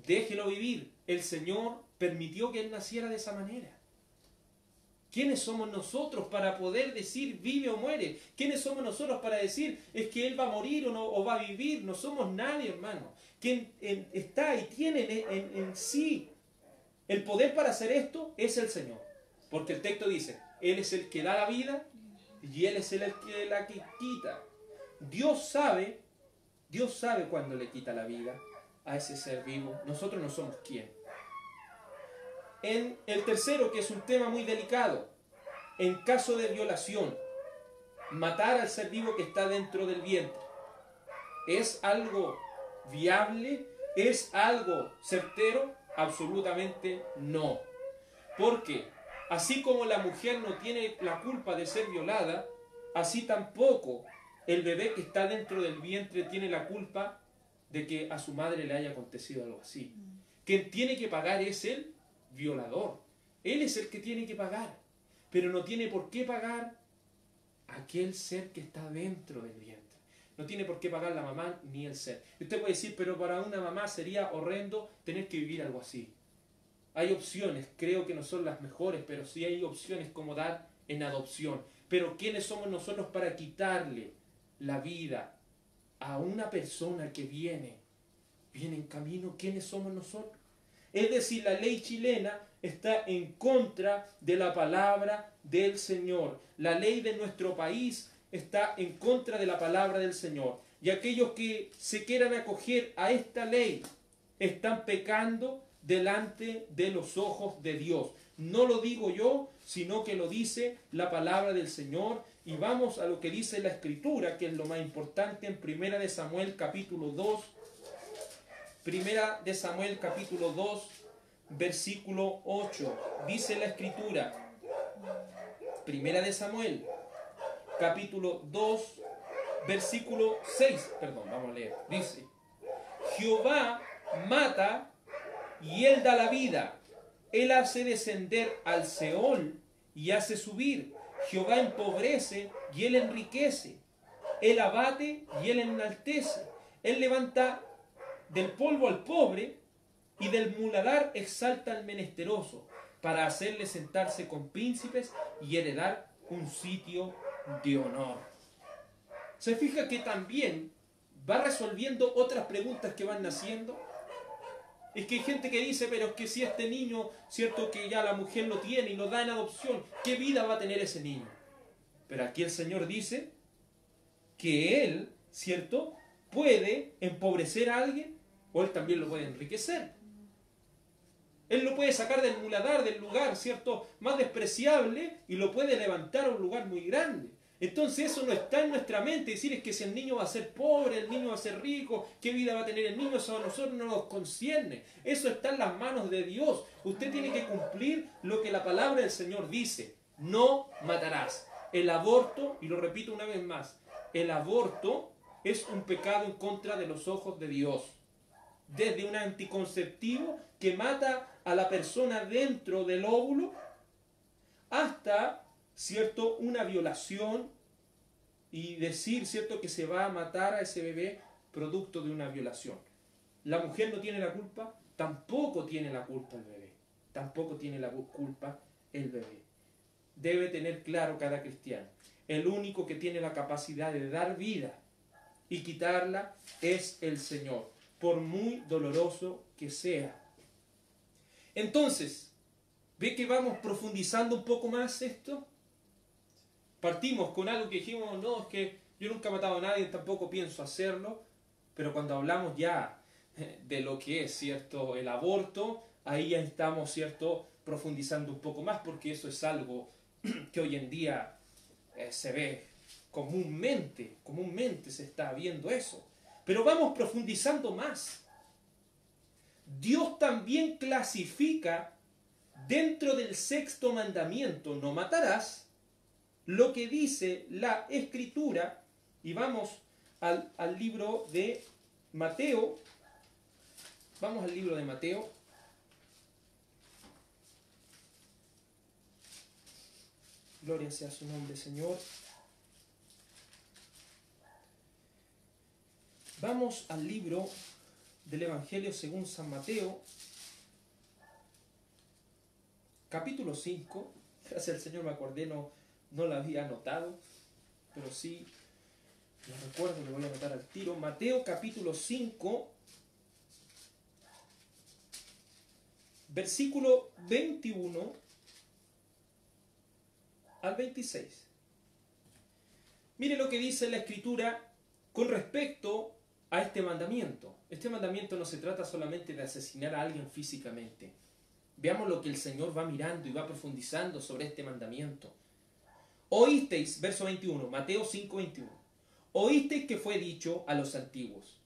déjelo vivir. El Señor permitió que Él naciera de esa manera. ¿Quiénes somos nosotros para poder decir vive o muere? ¿Quiénes somos nosotros para decir es que Él va a morir o, no, o va a vivir? No somos nadie, hermano. Quien está y tiene en sí el poder para hacer esto es el Señor. Porque el texto dice, Él es el que da la vida y Él es el que la quita. Dios sabe cuándo le quita la vida a ese ser vivo. Nosotros no somos quién. En el tercero, que es un tema muy delicado, en caso de violación, matar al ser vivo que está dentro del vientre, ¿es algo viable? ¿Es algo certero? Absolutamente no. Porque así como la mujer no tiene la culpa de ser violada, así tampoco el bebé que está dentro del vientre tiene la culpa de que a su madre le haya acontecido algo así. Quien tiene que pagar es el violador. Él es el que tiene que pagar. Pero no tiene por qué pagar aquel ser que está dentro del vientre. No tiene por qué pagar la mamá ni el ser. Y usted puede decir, pero para una mamá sería horrendo tener que vivir algo así. Hay opciones, creo que no son las mejores, pero sí hay opciones como dar en adopción. Pero ¿quiénes somos nosotros para quitarle la vida a una persona que viene en camino? ¿Quiénes somos nosotros? Es decir, la ley chilena está en contra de la palabra del Señor. La ley de nuestro país está en contra de la palabra del Señor. Y aquellos que se quieran acoger a esta ley están pecando delante de los ojos de Dios. No lo digo yo, sino que lo dice la palabra del Señor. Y vamos a lo que dice la Escritura, que es lo más importante en 1 de Samuel capítulo 2. 1 de Samuel capítulo 2, versículo 8. Dice la Escritura. 1 de Samuel capítulo 2, versículo 6. Perdón, vamos a leer. Dice, Jehová mata y Él da la vida. Él hace descender al Seol y hace subir. Jehová empobrece y Él enriquece. Él abate y Él enaltece. Él levanta del polvo al pobre y del muladar exalta al menesteroso, para hacerle sentarse con príncipes y heredar un sitio de honor. Se fija que también va resolviendo otras preguntas que van naciendo. Es que hay gente que dice, pero es que si este niño, cierto que ya la mujer lo tiene y lo da en adopción, ¿qué vida va a tener ese niño? Pero aquí el Señor dice que Él, cierto, puede empobrecer a alguien o Él también lo puede enriquecer. Él lo puede sacar del muladar, del lugar, cierto, más despreciable, y lo puede levantar a un lugar muy grande. Entonces eso no está en nuestra mente, decir es que si el niño va a ser pobre, el niño va a ser rico, qué vida va a tener el niño, eso a nosotros no nos concierne. Eso está en las manos de Dios. Usted tiene que cumplir lo que la palabra del Señor dice. No matarás. El aborto, y lo repito una vez más, el aborto es un pecado en contra de los ojos de Dios. Desde un anticonceptivo que mata a la persona dentro del óvulo hasta, cierto, una violación y decir, cierto, que se va a matar a ese bebé producto de una violación. La mujer no tiene la culpa, tampoco tiene la culpa el bebé. Tampoco tiene la culpa el bebé. debe tener claro cada cristiano. El único que tiene la capacidad de dar vida y quitarla es el Señor, por muy doloroso que sea. Entonces, ¿ve que vamos profundizando un poco más esto? Partimos con algo que dijimos, no, es que yo nunca he matado a nadie, tampoco pienso hacerlo, pero cuando hablamos ya de lo que es, ¿cierto?, el aborto, ahí ya estamos, ¿cierto?, profundizando un poco más, porque eso es algo que hoy en día se ve comúnmente se está viendo eso. Pero vamos profundizando más. Dios también clasifica dentro del sexto mandamiento, no matarás, lo que dice la Escritura, y vamos al libro de Mateo. Vamos al libro de Mateo. Gloria sea su nombre, Señor. Vamos al libro del Evangelio según San Mateo, capítulo 5. Gracias al Señor me acordé, no lo había anotado, pero sí lo recuerdo, lo voy a anotar al tiro. Mateo capítulo 5, versículo 21 al 26. Mire lo que dice la Escritura con respecto a este mandamiento. Este mandamiento no se trata solamente de asesinar a alguien físicamente. Veamos lo que el Señor va mirando y va profundizando sobre este mandamiento. Oísteis, verso 21, Mateo 5, 21. Oísteis que fue dicho a los antiguos,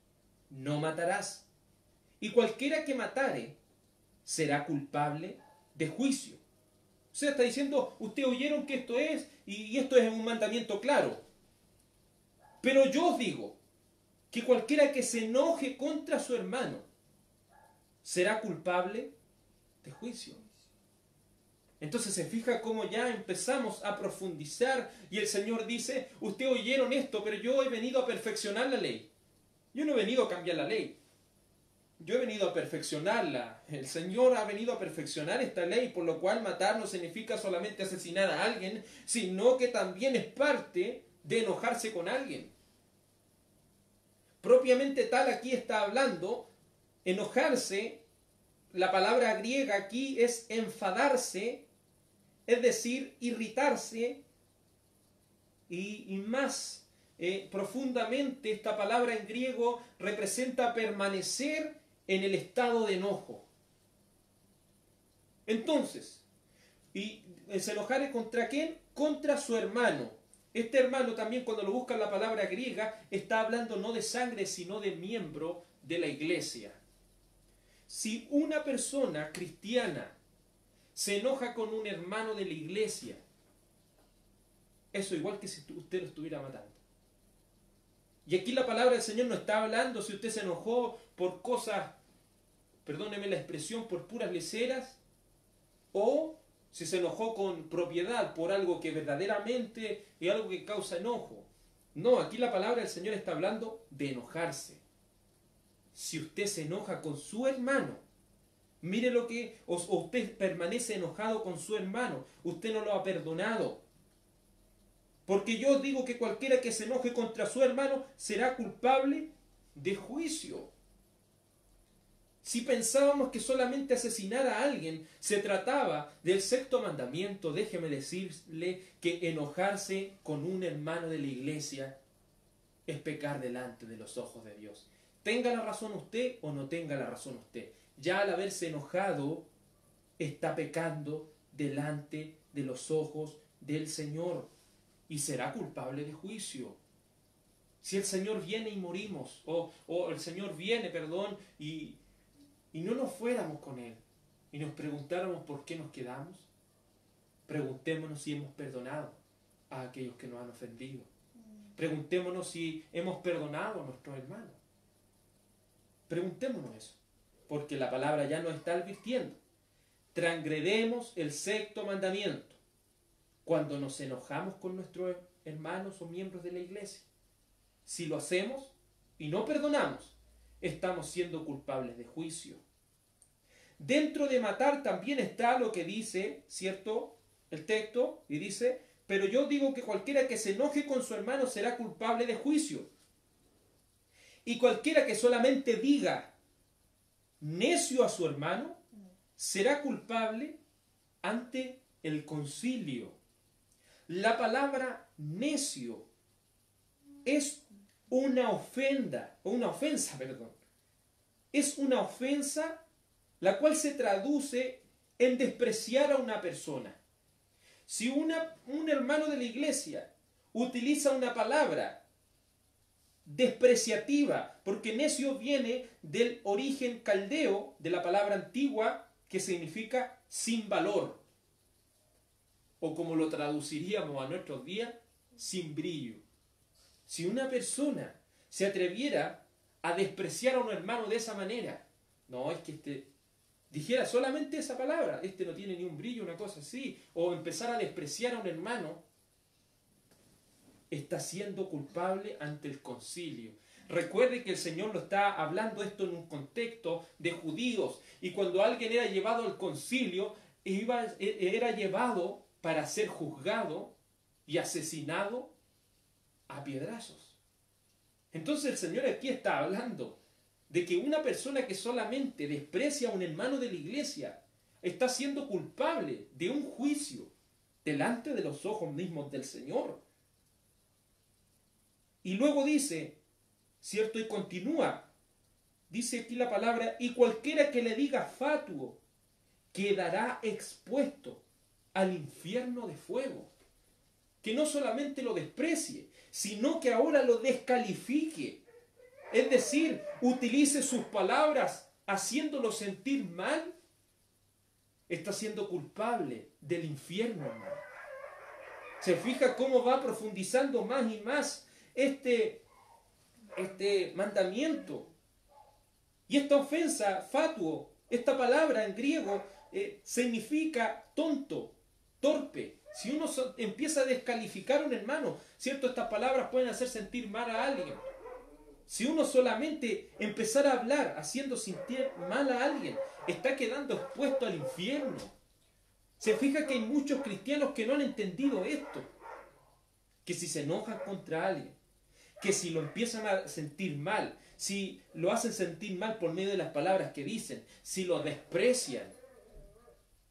no matarás, y cualquiera que matare será culpable de juicio. O sea, está diciendo, ustedes oyeron que esto es, y esto es un mandamiento claro. Pero yo os digo, que cualquiera que se enoje contra su hermano será culpable de juicio. Entonces se fija cómo ya empezamos a profundizar y el Señor dice, ustedes oyeron esto, pero yo he venido a perfeccionar la ley. Yo no he venido a cambiar la ley. Yo he venido a perfeccionarla. El Señor ha venido a perfeccionar esta ley, por lo cual matar no significa solamente asesinar a alguien, sino que también es parte de enojarse con alguien. Propiamente tal aquí está hablando, enojarse, la palabra griega aquí es enfadarse, es decir, irritarse, y más profundamente esta palabra en griego representa permanecer en el estado de enojo. Entonces, ¿y se enojar contra quién? Contra su hermano. Este hermano también, cuando lo busca en la palabra griega, está hablando no de sangre, sino de miembro de la iglesia. Si una persona cristiana se enoja con un hermano de la iglesia, eso igual que si usted lo estuviera matando. Y aquí la palabra del Señor no está hablando si usted se enojó por cosas, perdóneme la expresión, por puras leceras, o si se enojó con propiedad por algo que verdaderamente es algo que causa enojo. No, aquí la palabra del Señor está hablando de enojarse. Si usted se enoja con su hermano, mire lo que, o usted permanece enojado con su hermano, usted no lo ha perdonado. Porque yo os digo que cualquiera que se enoje contra su hermano será culpable de juicio. Si pensábamos que solamente asesinar a alguien se trataba del sexto mandamiento, déjeme decirle que enojarse con un hermano de la iglesia es pecar delante de los ojos de Dios. Tenga la razón usted o no tenga la razón usted. Ya al haberse enojado, está pecando delante de los ojos del Señor y será culpable de juicio. Si el Señor viene y morimos, o el Señor viene, perdón, y no nos fuéramos con Él, y nos preguntáramos por qué nos quedamos, preguntémonos si hemos perdonado a aquellos que nos han ofendido. Preguntémonos si hemos perdonado a nuestros hermanos. Preguntémonos eso, porque la palabra ya nos está advirtiendo. Transgredemos el sexto mandamiento cuando nos enojamos con nuestros hermanos o miembros de la iglesia. Si lo hacemos y no perdonamos, estamos siendo culpables de juicio. Dentro de matar también está lo que dice, ¿cierto?, el texto y dice, pero yo digo que cualquiera que se enoje con su hermano será culpable de juicio. Y cualquiera que solamente diga necio a su hermano será culpable ante el concilio. La palabra necio es una ofensa, perdón. Es una ofensa la cual se traduce en despreciar a una persona. Si un hermano de la iglesia utiliza una palabra despreciativa, porque necio viene del origen caldeo, de la palabra antigua, que significa sin valor, o como lo traduciríamos a nuestros días, sin brillo. Si una persona se atreviera a despreciar a un hermano de esa manera, no, es que dijera solamente esa palabra, no tiene ni un brillo, una cosa así, o empezar a despreciar a un hermano, está siendo culpable ante el concilio. Recuerde que el Señor lo está hablando esto en un contexto de judíos, y cuando alguien era llevado al concilio, era llevado para ser juzgado y asesinado a piedrazos. Entonces el Señor aquí está hablando de que una persona que solamente desprecia a un hermano de la iglesia está siendo culpable de un juicio delante de los ojos mismos del Señor. Y luego dice, ¿cierto? Y continúa, dice aquí la palabra, y cualquiera que le diga fatuo quedará expuesto al infierno de fuego. Que no solamente lo desprecie, sino que ahora lo descalifique. Es decir, utilice sus palabras haciéndolo sentir mal. Está siendo culpable del infierno, hermano. Se fija cómo va profundizando más y más este mandamiento. Y esta ofensa, fatuo, esta palabra en griego significa tonto, torpe. Si uno empieza a descalificar a un hermano, ¿cierto? Estas palabras pueden hacer sentir mal a alguien. Si uno solamente empezar a hablar haciendo sentir mal a alguien, está quedando expuesto al infierno. Se fija que hay muchos cristianos que no han entendido esto. Que si se enojan contra alguien, que si lo empiezan a sentir mal, si lo hacen sentir mal por medio de las palabras que dicen, si lo desprecian,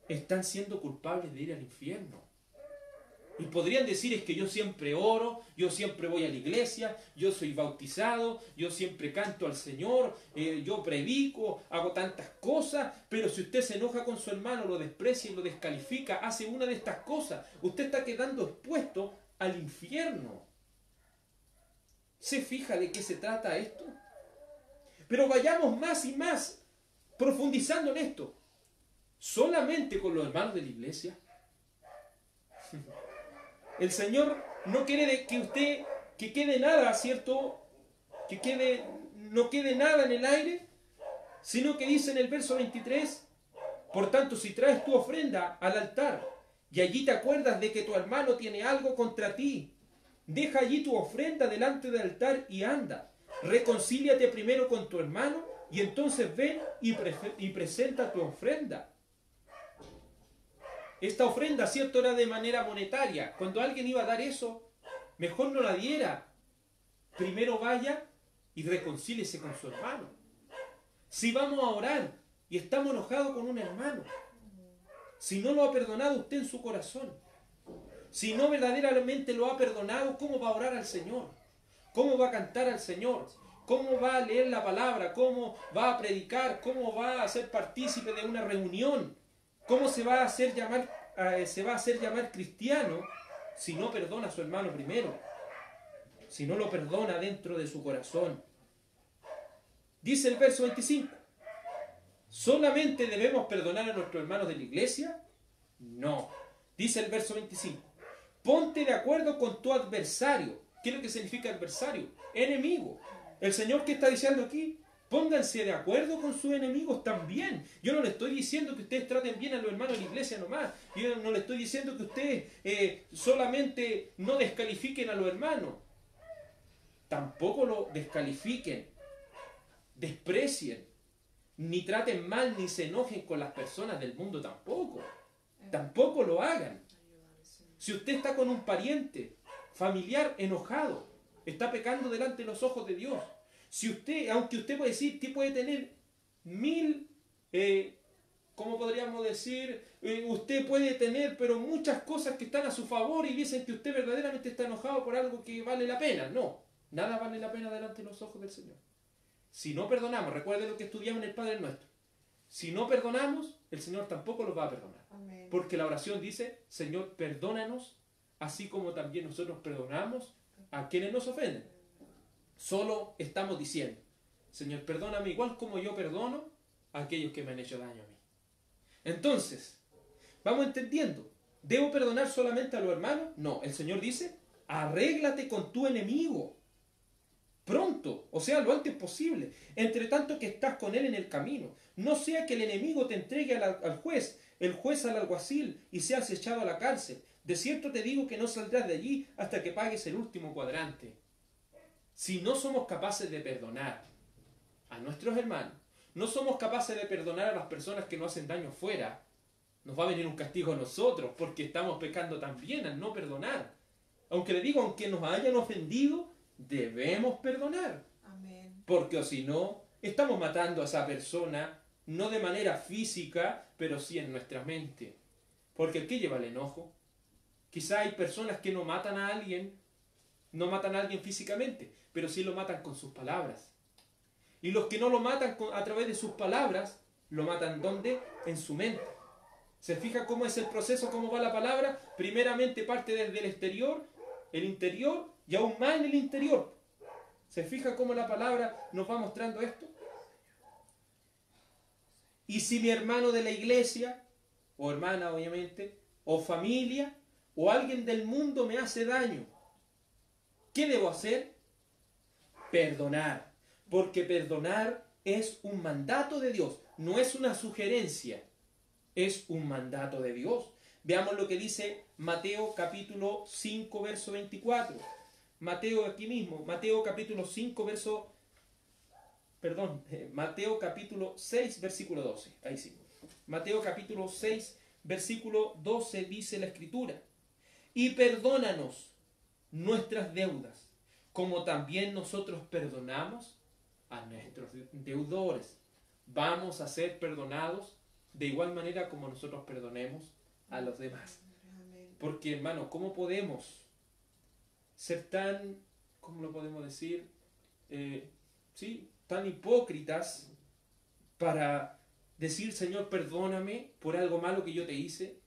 están siendo culpables de ir al infierno. Y podrían decir, es que yo siempre oro, yo siempre voy a la iglesia, yo soy bautizado, yo siempre canto al Señor, yo predico, hago tantas cosas, pero si usted se enoja con su hermano, lo desprecia y lo descalifica, hace una de estas cosas, usted está quedando expuesto al infierno. ¿Se fija de qué se trata esto? Pero vayamos más y más profundizando en esto. ¿Solamente con los hermanos de la iglesia? El Señor no quiere que quede nada, ¿cierto? No quede nada en el aire, sino que dice en el verso 23, por tanto, si traes tu ofrenda al altar y allí te acuerdas de que tu hermano tiene algo contra ti, deja allí tu ofrenda delante del altar y anda. Reconcíliate primero con tu hermano y entonces ven y presenta tu ofrenda. Esta ofrenda, ¿cierto?, era de manera monetaria. Cuando alguien iba a dar eso, mejor no la diera. Primero vaya y reconcíliese con su hermano. Si vamos a orar y estamos enojados con un hermano, si no lo ha perdonado usted en su corazón, si no verdaderamente lo ha perdonado, ¿cómo va a orar al Señor? ¿Cómo va a cantar al Señor? ¿Cómo va a leer la palabra? ¿Cómo va a predicar? ¿Cómo va a ser partícipe de una reunión? ¿Cómo se va a hacer llamar cristiano si no perdona a su hermano primero? Si no lo perdona dentro de su corazón. Dice el verso 25. ¿Solamente debemos perdonar a nuestros hermanos de la iglesia? No. Dice el verso 25. Ponte de acuerdo con tu adversario. ¿Qué es lo que significa adversario? Enemigo. El Señor, ¿qué está diciendo aquí? Pónganse de acuerdo con sus enemigos también. Yo no le estoy diciendo que ustedes traten bien a los hermanos de la iglesia nomás. Yo no le estoy diciendo que ustedes solamente no descalifiquen a los hermanos. Tampoco lo descalifiquen, desprecien, ni traten mal, ni se enojen con las personas del mundo tampoco. Tampoco lo hagan. Si usted está con un pariente, familiar enojado, está pecando delante de los ojos de Dios. Si usted, aunque usted puede decir que puede tener 1000, ¿cómo podríamos decir? Usted puede tener, pero muchas cosas que están a su favor y dicen que usted verdaderamente está enojado por algo que vale la pena. No, nada vale la pena delante de los ojos del Señor. Si no perdonamos, recuerde lo que estudiamos en el Padre Nuestro. Si no perdonamos, el Señor tampoco los va a perdonar. Amén. Porque la oración dice, Señor, perdónanos, así como también nosotros perdonamos a quienes nos ofenden. Solo estamos diciendo, Señor, perdóname igual como yo perdono a aquellos que me han hecho daño a mí. Entonces, vamos entendiendo, ¿debo perdonar solamente a los hermanos? No, el Señor dice, arréglate con tu enemigo. Pronto, o sea, lo antes posible, entre tanto que estás con él en el camino. No sea que el enemigo te entregue al juez, el juez al alguacil, y seas echado a la cárcel. De cierto te digo que no saldrás de allí hasta que pagues el último cuadrante. Si no somos capaces de perdonar a nuestros hermanos, no somos capaces de perdonar a las personas que nos hacen daño fuera, nos va a venir un castigo a nosotros, porque estamos pecando también al no perdonar. Aunque le digo, aunque nos hayan ofendido, debemos perdonar. Amén. Porque o si no, estamos matando a esa persona, no de manera física, pero sí en nuestra mente. Porque el que lleva el enojo, quizá hay personas que no matan a alguien físicamente, pero sí lo matan con sus palabras. Y los que no lo matan a través de sus palabras, lo matan ¿dónde? En su mente. ¿Se fija cómo es el proceso, cómo va la palabra? Primeramente parte desde el exterior, el interior, y aún más en el interior. ¿Se fija cómo la palabra nos va mostrando esto? Y si mi hermano de la iglesia, o hermana obviamente, o familia, o alguien del mundo me hace daño, ¿qué debo hacer? Perdonar. Porque perdonar es un mandato de Dios, no es una sugerencia, es un mandato de Dios. Veamos lo que dice Mateo capítulo 5, verso 24. Mateo aquí mismo, Mateo capítulo 5, Mateo capítulo 6, versículo 12. Ahí sí. Mateo capítulo 6, versículo 12 dice la Escritura. Y perdónanos nuestras deudas, como también nosotros perdonamos a nuestros deudores. Vamos a ser perdonados de igual manera como nosotros perdonemos a los demás. Porque, hermano, ¿cómo podemos ser tan, ¿cómo lo podemos decir? Tan hipócritas para decir, Señor, perdóname por algo malo que yo te hice,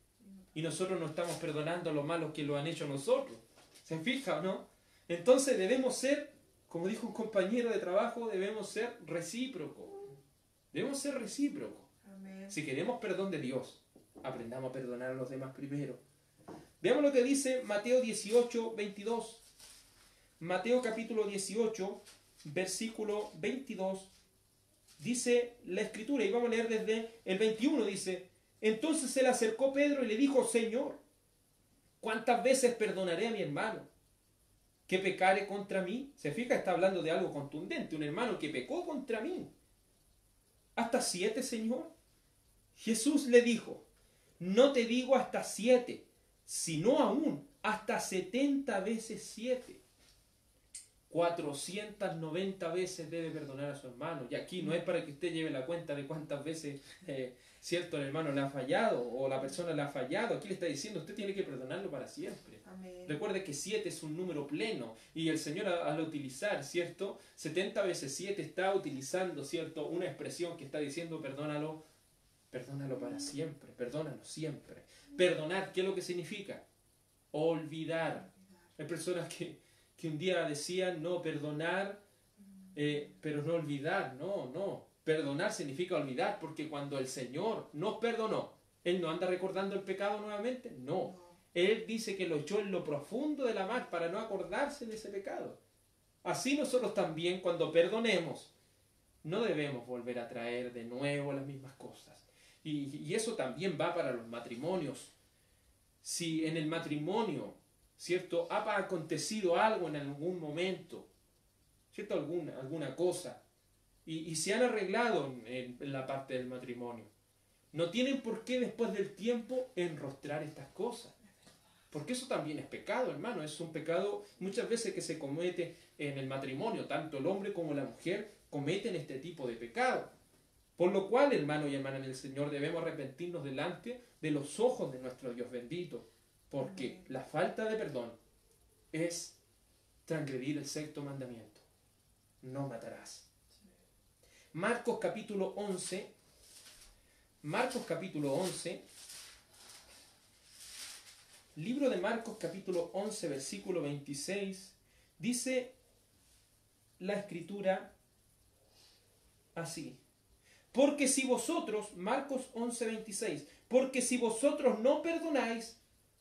y nosotros no estamos perdonando lo malo que lo han hecho nosotros. ¿Se fija o no? Entonces debemos ser, como dijo un compañero de trabajo, debemos ser recíprocos. Debemos ser recíprocos. Amén. Si queremos perdón de Dios, aprendamos a perdonar a los demás primero. Veamos lo que dice Mateo 18, 22. Mateo capítulo 18, versículo 22. Dice la Escritura, y vamos a leer desde el 21, dice: entonces se le acercó Pedro y le dijo, Señor, ¿cuántas veces perdonaré a mi hermano que pecare contra mí? Se fija, está hablando de algo contundente, un hermano que pecó contra mí. ¿Hasta 7, Señor? Jesús le dijo, no te digo hasta 7, sino aún hasta 70 veces 7. 490 veces debe perdonar a su hermano. Y aquí no es para que usted lleve la cuenta de cuántas veces, cierto, el hermano le ha fallado o la persona le ha fallado. Aquí le está diciendo, usted tiene que perdonarlo para siempre. Amén. Recuerde que 7 es un número pleno y el Señor al utilizar, ¿cierto? 70 veces 7 está utilizando, ¿cierto? Una expresión que está diciendo, perdónalo para siempre, perdónalo siempre. Perdonar, ¿qué es lo que significa? Olvidar. Hay personas que un día decían, no, perdonar, pero no olvidar. No. Perdonar significa olvidar, porque cuando el Señor nos perdonó, Él no anda recordando el pecado nuevamente. No. Él dice que lo echó en lo profundo de la mar para no acordarse de ese pecado. Así nosotros también, cuando perdonemos, no debemos volver a traer de nuevo las mismas cosas. Y eso también va para los matrimonios. Si en el matrimonio, ¿cierto?, ha acontecido algo en algún momento, ¿cierto?, alguna cosa, y se han arreglado en la parte del matrimonio, no tienen por qué después del tiempo enrostrar estas cosas. Porque eso también es pecado, hermano. Es un pecado muchas veces que se comete en el matrimonio. Tanto el hombre como la mujer cometen este tipo de pecado. Por lo cual, hermano y hermana en el Señor, debemos arrepentirnos delante de los ojos de nuestro Dios bendito. Porque la falta de perdón es transgredir el sexto mandamiento. No matarás. Marcos capítulo 11. Marcos capítulo 11. Libro de Marcos capítulo 11 versículo 26. Dice la escritura así. Porque si vosotros, Marcos 11, 26, porque si vosotros no perdonáis,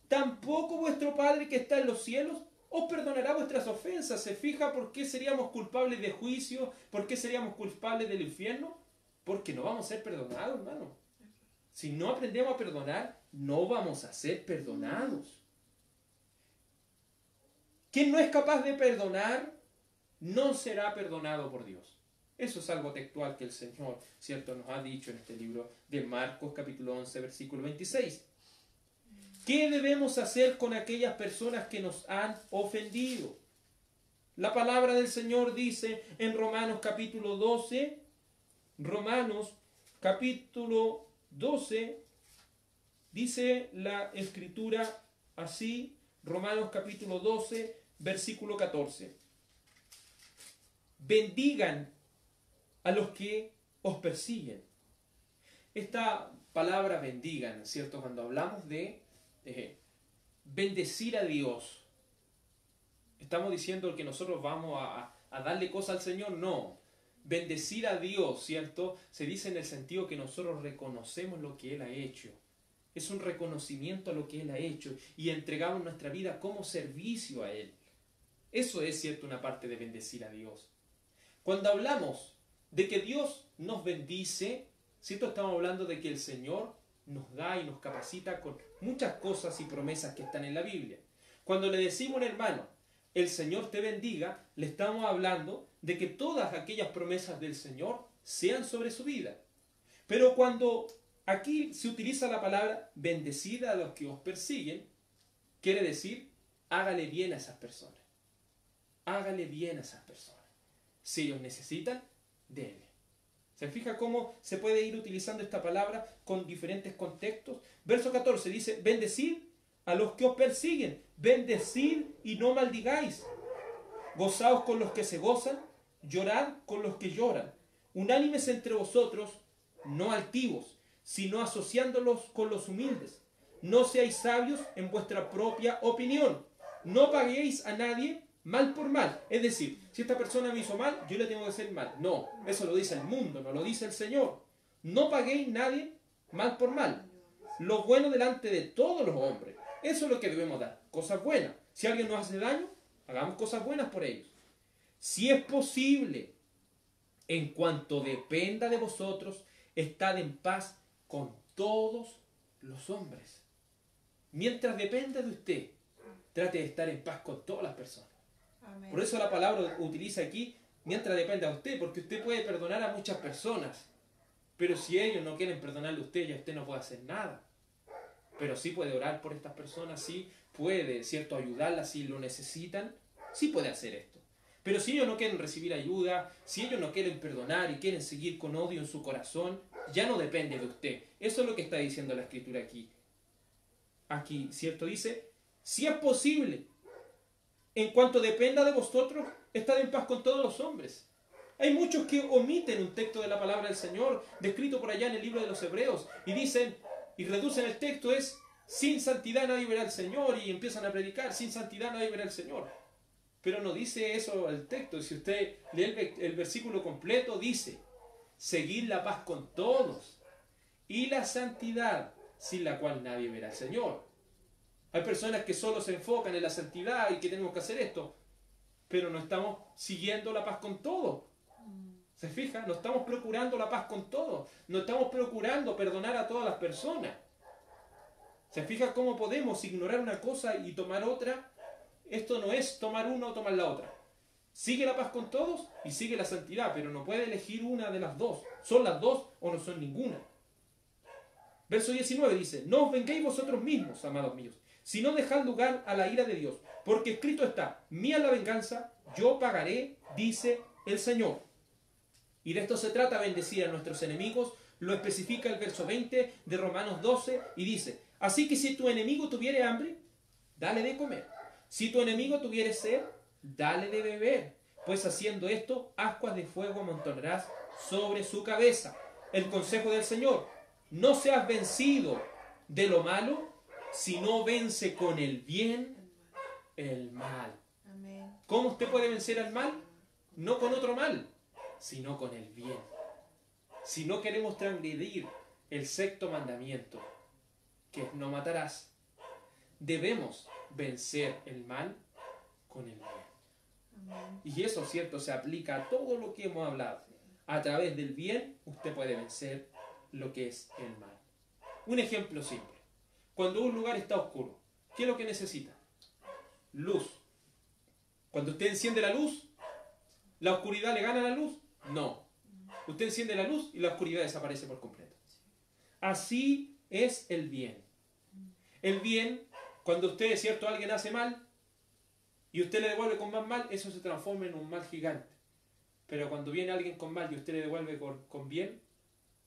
tampoco vuestro Padre que está en los cielos os perdonará vuestras ofensas. ¿Se fija por qué seríamos culpables de juicio? ¿Por qué seríamos culpables del infierno? Porque no vamos a ser perdonados, hermano. Si no aprendemos a perdonar, no vamos a ser perdonados. Quien no es capaz de perdonar, no será perdonado por Dios. Eso es algo textual que el Señor, ¿cierto?, nos ha dicho en este libro de Marcos capítulo 11 versículo 26. ¿Qué debemos hacer con aquellas personas que nos han ofendido? La palabra del Señor dice en Romanos capítulo 12, Romanos capítulo 12, dice la escritura así, Romanos capítulo 12, versículo 14. Bendigan a los que os persiguen. Esta palabra bendigan, ¿cierto? Cuando hablamos de bendecir a Dios, ¿estamos diciendo que nosotros vamos a darle cosas al Señor? No. Bendecir a Dios, ¿cierto? Se dice en el sentido que nosotros reconocemos lo que Él ha hecho. Es un reconocimiento a lo que Él ha hecho y entregamos nuestra vida como servicio a Él. Eso es, ¿cierto?, una parte de bendecir a Dios. Cuando hablamos de que Dios nos bendice, ¿cierto?, estamos hablando de que el Señor nos da y nos capacita con muchas cosas y promesas que están en la Biblia. Cuando le decimos a un hermano, el Señor te bendiga, le estamos hablando de que todas aquellas promesas del Señor sean sobre su vida. Pero cuando aquí se utiliza la palabra bendecida a los que os persiguen, quiere decir, hágale bien a esas personas. Hágale bien a esas personas. Si ellos necesitan, déle. ¿Se fija cómo se puede ir utilizando esta palabra con diferentes contextos? Verso 14 dice, bendecid a los que os persiguen, bendecid y no maldigáis. Gozaos con los que se gozan, llorad con los que lloran. Unánimes entre vosotros, no altivos, sino asociándolos con los humildes. No seáis sabios en vuestra propia opinión. No paguéis a nadie mal por mal. Es decir, si esta persona me hizo mal, yo le tengo que hacer mal. No, eso lo dice el mundo, no lo dice el Señor. No paguéis a nadie mal por mal. Lo bueno delante de todos los hombres. Eso es lo que debemos dar. Cosas buenas. Si alguien nos hace daño, hagamos cosas buenas por ellos. Si es posible, en cuanto dependa de vosotros, estad en paz con todos los hombres. Mientras dependa de usted, trate de estar en paz con todas las personas. Amén. Por eso la palabra utiliza aquí, mientras dependa de usted, porque usted puede perdonar a muchas personas, pero si ellos no quieren perdonarle a usted, ya usted no puede hacer nada. Pero sí puede orar por estas personas, sí puede, ¿cierto?, ayudarlas si lo necesitan, sí puede hacer esto. Pero si ellos no quieren recibir ayuda, si ellos no quieren perdonar y quieren seguir con odio en su corazón, ya no depende de usted. Eso es lo que está diciendo la Escritura aquí. Aquí, ¿cierto? Dice, si es posible, en cuanto dependa de vosotros, estad en paz con todos los hombres. Hay muchos que omiten un texto de la palabra del Señor, descrito por allá en el libro de los Hebreos, y dicen, y reducen el texto, es, sin santidad nadie verá al Señor, y empiezan a predicar, sin santidad nadie verá al Señor. Pero no dice eso el texto. Si usted lee el versículo completo, dice, seguid la paz con todos, y la santidad, sin la cual nadie verá al Señor. Hay personas que solo se enfocan en la santidad y que tenemos que hacer esto, pero no estamos siguiendo la paz con todo. ¿Se fija? No estamos procurando la paz con todo. No estamos procurando perdonar a todas las personas. ¿Se fija cómo podemos ignorar una cosa y tomar otra? Esto no es tomar una o tomar la otra. Sigue la paz con todos y sigue la santidad, pero no puede elegir una de las dos. ¿Son las dos o no son ninguna? Verso 19 dice, no os venguéis vosotros mismos, amados míos, sino dejad lugar a la ira de Dios, porque escrito está, mía la venganza, yo pagaré, dice el Señor. Y de esto se trata, bendecir a nuestros enemigos, lo especifica el verso 20 de Romanos 12 y dice, así que si tu enemigo tuviere hambre, dale de comer. Si tu enemigo tuviere sed, dale de beber, pues haciendo esto, ascuas de fuego amontonarás sobre su cabeza. El consejo del Señor, no seas vencido de lo malo, sino vence con el bien el mal. Amén. ¿Cómo usted puede vencer al mal? No con otro mal, sino con el bien. Si no queremos transgredir el sexto mandamiento, que es no matarás, debemos vencer el mal con el bien. Amén. Y eso, cierto, se aplica a todo lo que hemos hablado. A través del bien, usted puede vencer lo que es el mal. Un ejemplo simple. Cuando un lugar está oscuro, ¿qué es lo que necesita? Luz. Cuando usted enciende la luz, ¿la oscuridad le gana a la luz? No. Usted enciende la luz y la oscuridad desaparece por completo. Así es el bien. El bien, cuando usted, es cierto, alguien hace mal y usted le devuelve con más mal, eso se transforma en un mal gigante. Pero cuando viene alguien con mal y usted le devuelve con bien,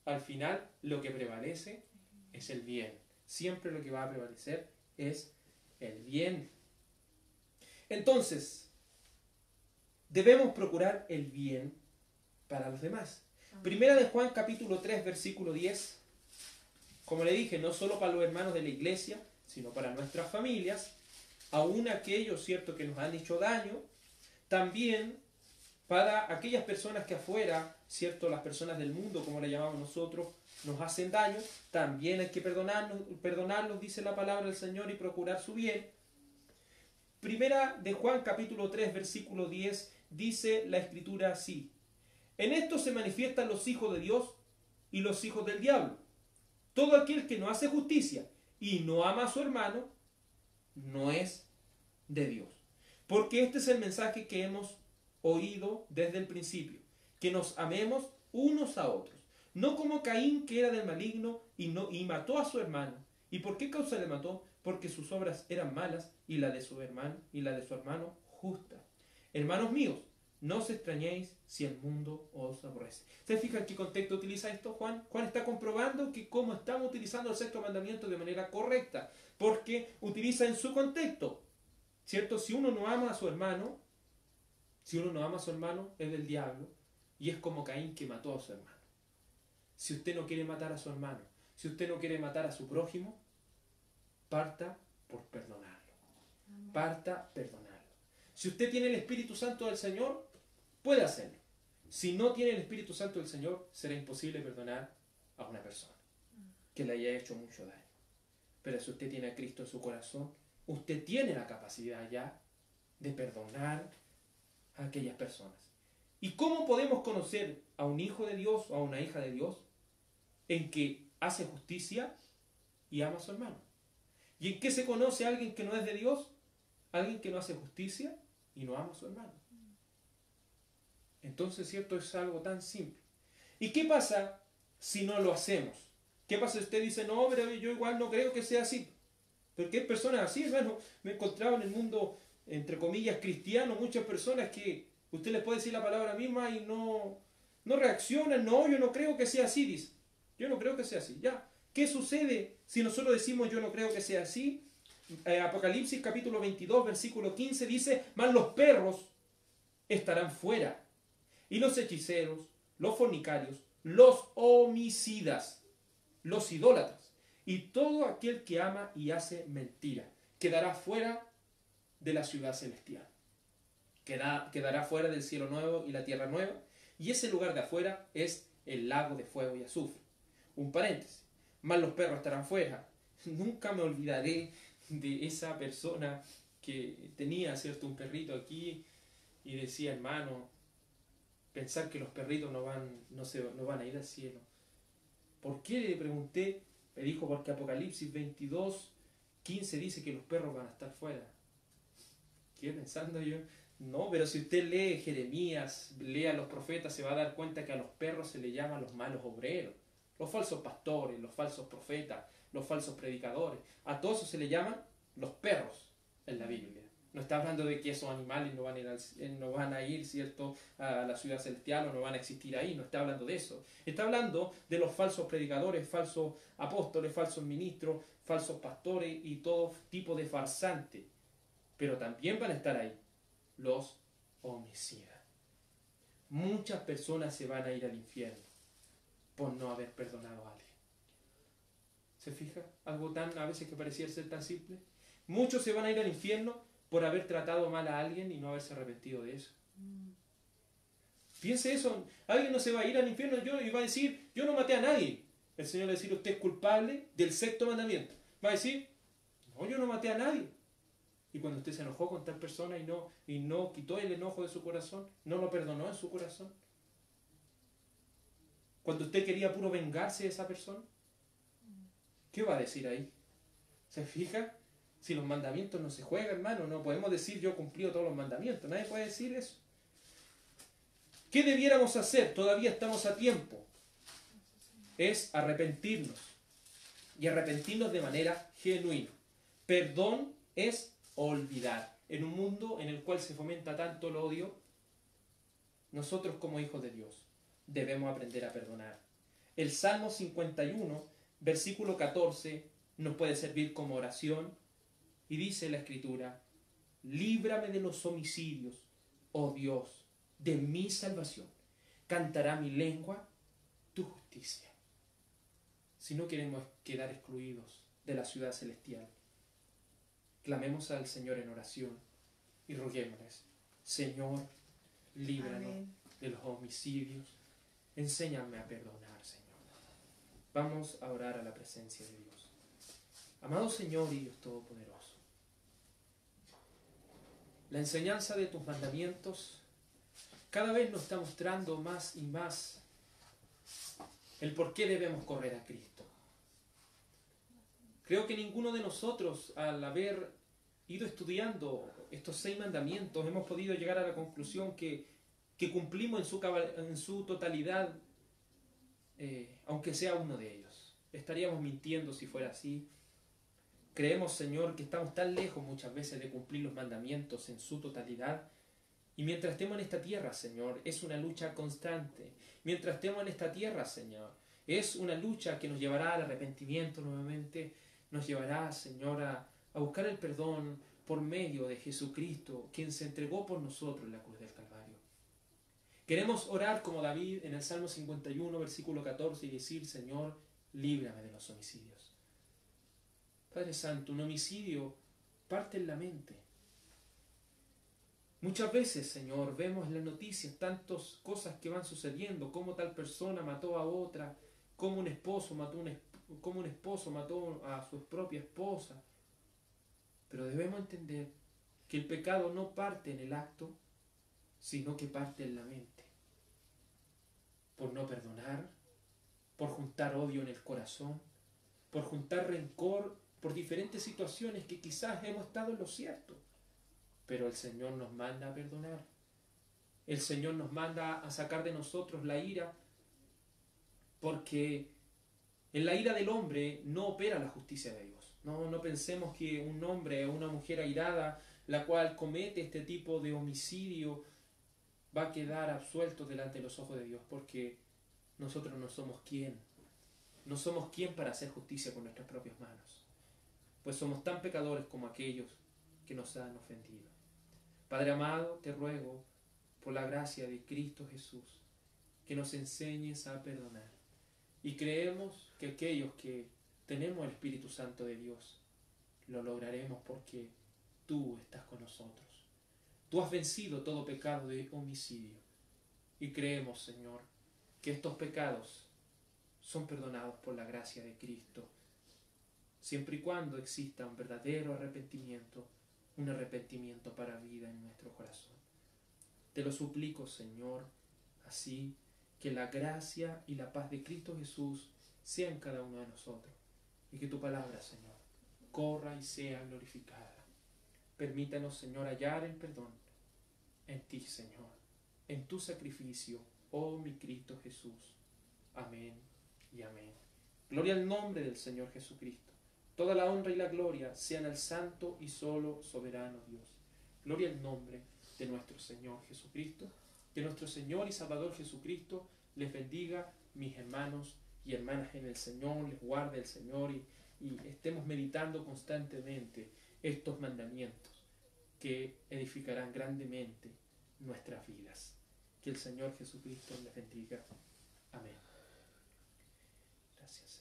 al final lo que prevalece es el bien. Siempre lo que va a prevalecer es el bien. Entonces, debemos procurar el bien para los demás. Primera de Juan capítulo 3 versículo 10. Como le dije, no solo para los hermanos de la iglesia, sino para nuestras familias, aún aquellos, cierto, que nos han hecho daño, también para aquellas personas que afuera, cierto, las personas del mundo, como le llamamos nosotros, nos hacen daño, también hay que perdonarlos, dice la palabra del Señor, y procurar su bien. Primera de Juan capítulo 3 versículo 10 dice la escritura así: en esto se manifiestan los hijos de Dios y los hijos del diablo. Todo aquel que no hace justicia y no ama a su hermano, no es de Dios. Porque este es el mensaje que hemos oído desde el principio, que nos amemos unos a otros. No como Caín, que era del maligno y mató a su hermano. ¿Y por qué causa le mató? Porque sus obras eran malas y la de su hermano justa. Hermanos míos, no os extrañéis si el mundo os aborrece. ¿Se fijan qué contexto utiliza esto Juan? Juan está comprobando que cómo estamos utilizando el sexto mandamiento de manera correcta, porque utiliza en su contexto, ¿cierto? Si uno no ama a su hermano, es del diablo, y es como Caín, que mató a su hermano. Si usted no quiere matar a su hermano, si usted no quiere matar a su prójimo, parta por perdonarlo. Parta perdonarlo. Si usted tiene el Espíritu Santo del Señor, puede hacerlo. Si no tiene el Espíritu Santo del Señor, será imposible perdonar a una persona que le haya hecho mucho daño. Pero si usted tiene a Cristo en su corazón, usted tiene la capacidad ya de perdonar a aquellas personas. ¿Y cómo podemos conocer a un hijo de Dios o a una hija de Dios? En que hace justicia y ama a su hermano. ¿Y en qué se conoce a alguien que no es de Dios? Alguien que no hace justicia y no ama a su hermano. Entonces, cierto, es algo tan simple. ¿Y qué pasa si no lo hacemos? ¿Qué pasa si usted dice, no, pero yo igual no creo que sea así? Porque hay personas así, hermano. Me he encontrado en el mundo, entre comillas, cristiano, muchas personas que usted les puede decir la palabra misma y no reaccionan. No, yo no creo que sea así, dice. Yo no creo que sea así. Ya. ¿Qué sucede si nosotros decimos yo no creo que sea así? Apocalipsis capítulo 22, versículo 15 dice, mas los perros estarán fuera, y los hechiceros, los fornicarios, los homicidas, los idólatras, y todo aquel que ama y hace mentira, quedará fuera de la ciudad celestial. Quedará fuera del cielo nuevo y la tierra nueva, y ese lugar de afuera es el lago de fuego y azufre. Un paréntesis, mas los perros estarán fuera. Nunca me olvidaré de esa persona que tenía, cierto, un perrito aquí y decía, hermano, pensar que los perritos no van a ir al cielo. ¿Por qué? Le pregunté. Me dijo, porque Apocalipsis 22, 15 dice que los perros van a estar fuera. ¿Qué? Pensando yo, no, pero si usted lee Jeremías, lee a los profetas, se va a dar cuenta que a los perros se les llaman los malos obreros, los falsos pastores, los falsos profetas, los falsos predicadores. A todos eso se les llaman los perros en la Biblia. No está hablando de que esos animales no van a ir, ¿cierto?, a la ciudad celestial o no van a existir ahí. No está hablando de eso. Está hablando de los falsos predicadores, falsos apóstoles, falsos ministros, falsos pastores y todo tipo de farsantes. Pero también van a estar ahí los homicidas. Muchas personas se van a ir al infierno por no haber perdonado a alguien. ¿Se fija? Algo tan, a veces que pareciera ser tan simple. Muchos se van a ir al infierno por haber tratado mal a alguien y no haberse arrepentido de eso. Piense eso. Alguien no se va a ir al infierno y va a decir, yo no maté a nadie. El Señor le va a decir, usted es culpable del 6º mandamiento. Va a decir, no, yo no maté a nadie. Y cuando usted se enojó con tal persona y no quitó el enojo de su corazón, no lo perdonó en su corazón. Cuando usted quería puro vengarse de esa persona, ¿qué va a decir ahí? ¿Se fija? Si los mandamientos no se juegan, hermano, no podemos decir yo he cumplido todos los mandamientos. Nadie puede decir eso. ¿Qué debiéramos hacer? Todavía estamos a tiempo. Es arrepentirnos. Y arrepentirnos de manera genuina. Perdón es olvidar. En un mundo en el cual se fomenta tanto el odio, nosotros como hijos de Dios debemos aprender a perdonar. El Salmo 51, versículo 14, nos puede servir como oración. Y dice la Escritura, líbrame de los homicidios, oh Dios, de mi salvación. Cantará mi lengua tu justicia. Si no queremos quedar excluidos de la ciudad celestial, clamemos al Señor en oración y roguémosles, Señor, líbranos Amén. de los homicidios. Enséñame a perdonar, Señor. Vamos a orar a la presencia de Dios. Amado Señor y Dios Todopoderoso, la enseñanza de tus mandamientos cada vez nos está mostrando más y más el por qué debemos correr a Cristo. Creo que ninguno de nosotros, al haber ido estudiando estos 6 mandamientos, hemos podido llegar a la conclusión que cumplimos en su totalidad, aunque sea uno de ellos. Estaríamos mintiendo si fuera así. Creemos, Señor, que estamos tan lejos muchas veces de cumplir los mandamientos en su totalidad. Y mientras estemos en esta tierra, Señor, es una lucha constante. Mientras estemos en esta tierra, Señor, es una lucha que nos llevará al arrepentimiento nuevamente. Nos llevará, Señor, a buscar el perdón por medio de Jesucristo, quien se entregó por nosotros en la cruz del Calvario. Queremos orar como David en el Salmo 51, versículo 14, y decir, Señor, líbrame de los homicidios. Padre Santo, un homicidio parte en la mente. Muchas veces, Señor, vemos en las noticias tantas cosas que van sucediendo, cómo tal persona mató a otra, cómo un esposo mató a su propia esposa. Pero debemos entender que el pecado no parte en el acto, sino que parte en la mente. Por no perdonar, por juntar odio en el corazón, por juntar rencor, por diferentes situaciones que quizás hemos estado en lo cierto. Pero el Señor nos manda a perdonar. El Señor nos manda a sacar de nosotros la ira, porque en la ira del hombre no opera la justicia de Dios. No pensemos que un hombre o una mujer airada, la cual comete este tipo de homicidio, va a quedar absuelto delante de los ojos de Dios, porque nosotros no somos quien. No somos quien para hacer justicia con nuestras propias manos, pues somos tan pecadores como aquellos que nos han ofendido. Padre amado, te ruego, por la gracia de Cristo Jesús, que nos enseñes a perdonar. Y creemos que aquellos que tenemos el Espíritu Santo de Dios, lo lograremos porque tú estás con nosotros. Tú has vencido todo pecado de homicidio. Y creemos, Señor, que estos pecados son perdonados por la gracia de Cristo, siempre y cuando exista un verdadero arrepentimiento, un arrepentimiento para vida en nuestro corazón. Te lo suplico, Señor, así que la gracia y la paz de Cristo Jesús sean en cada uno de nosotros, y que tu palabra, Señor, corra y sea glorificada. Permítanos, Señor, hallar el perdón en ti, Señor, en tu sacrificio, oh mi Cristo Jesús. Amén y amén. Gloria al nombre del Señor Jesucristo. Toda la honra y la gloria sean al santo y solo soberano Dios. Gloria al nombre de nuestro Señor Jesucristo. Que nuestro Señor y Salvador Jesucristo les bendiga, mis hermanos y hermanas en el Señor, les guarde el Señor y estemos meditando constantemente estos mandamientos que edificarán grandemente nuestras vidas. Que el Señor Jesucristo les bendiga. Amén. Gracias.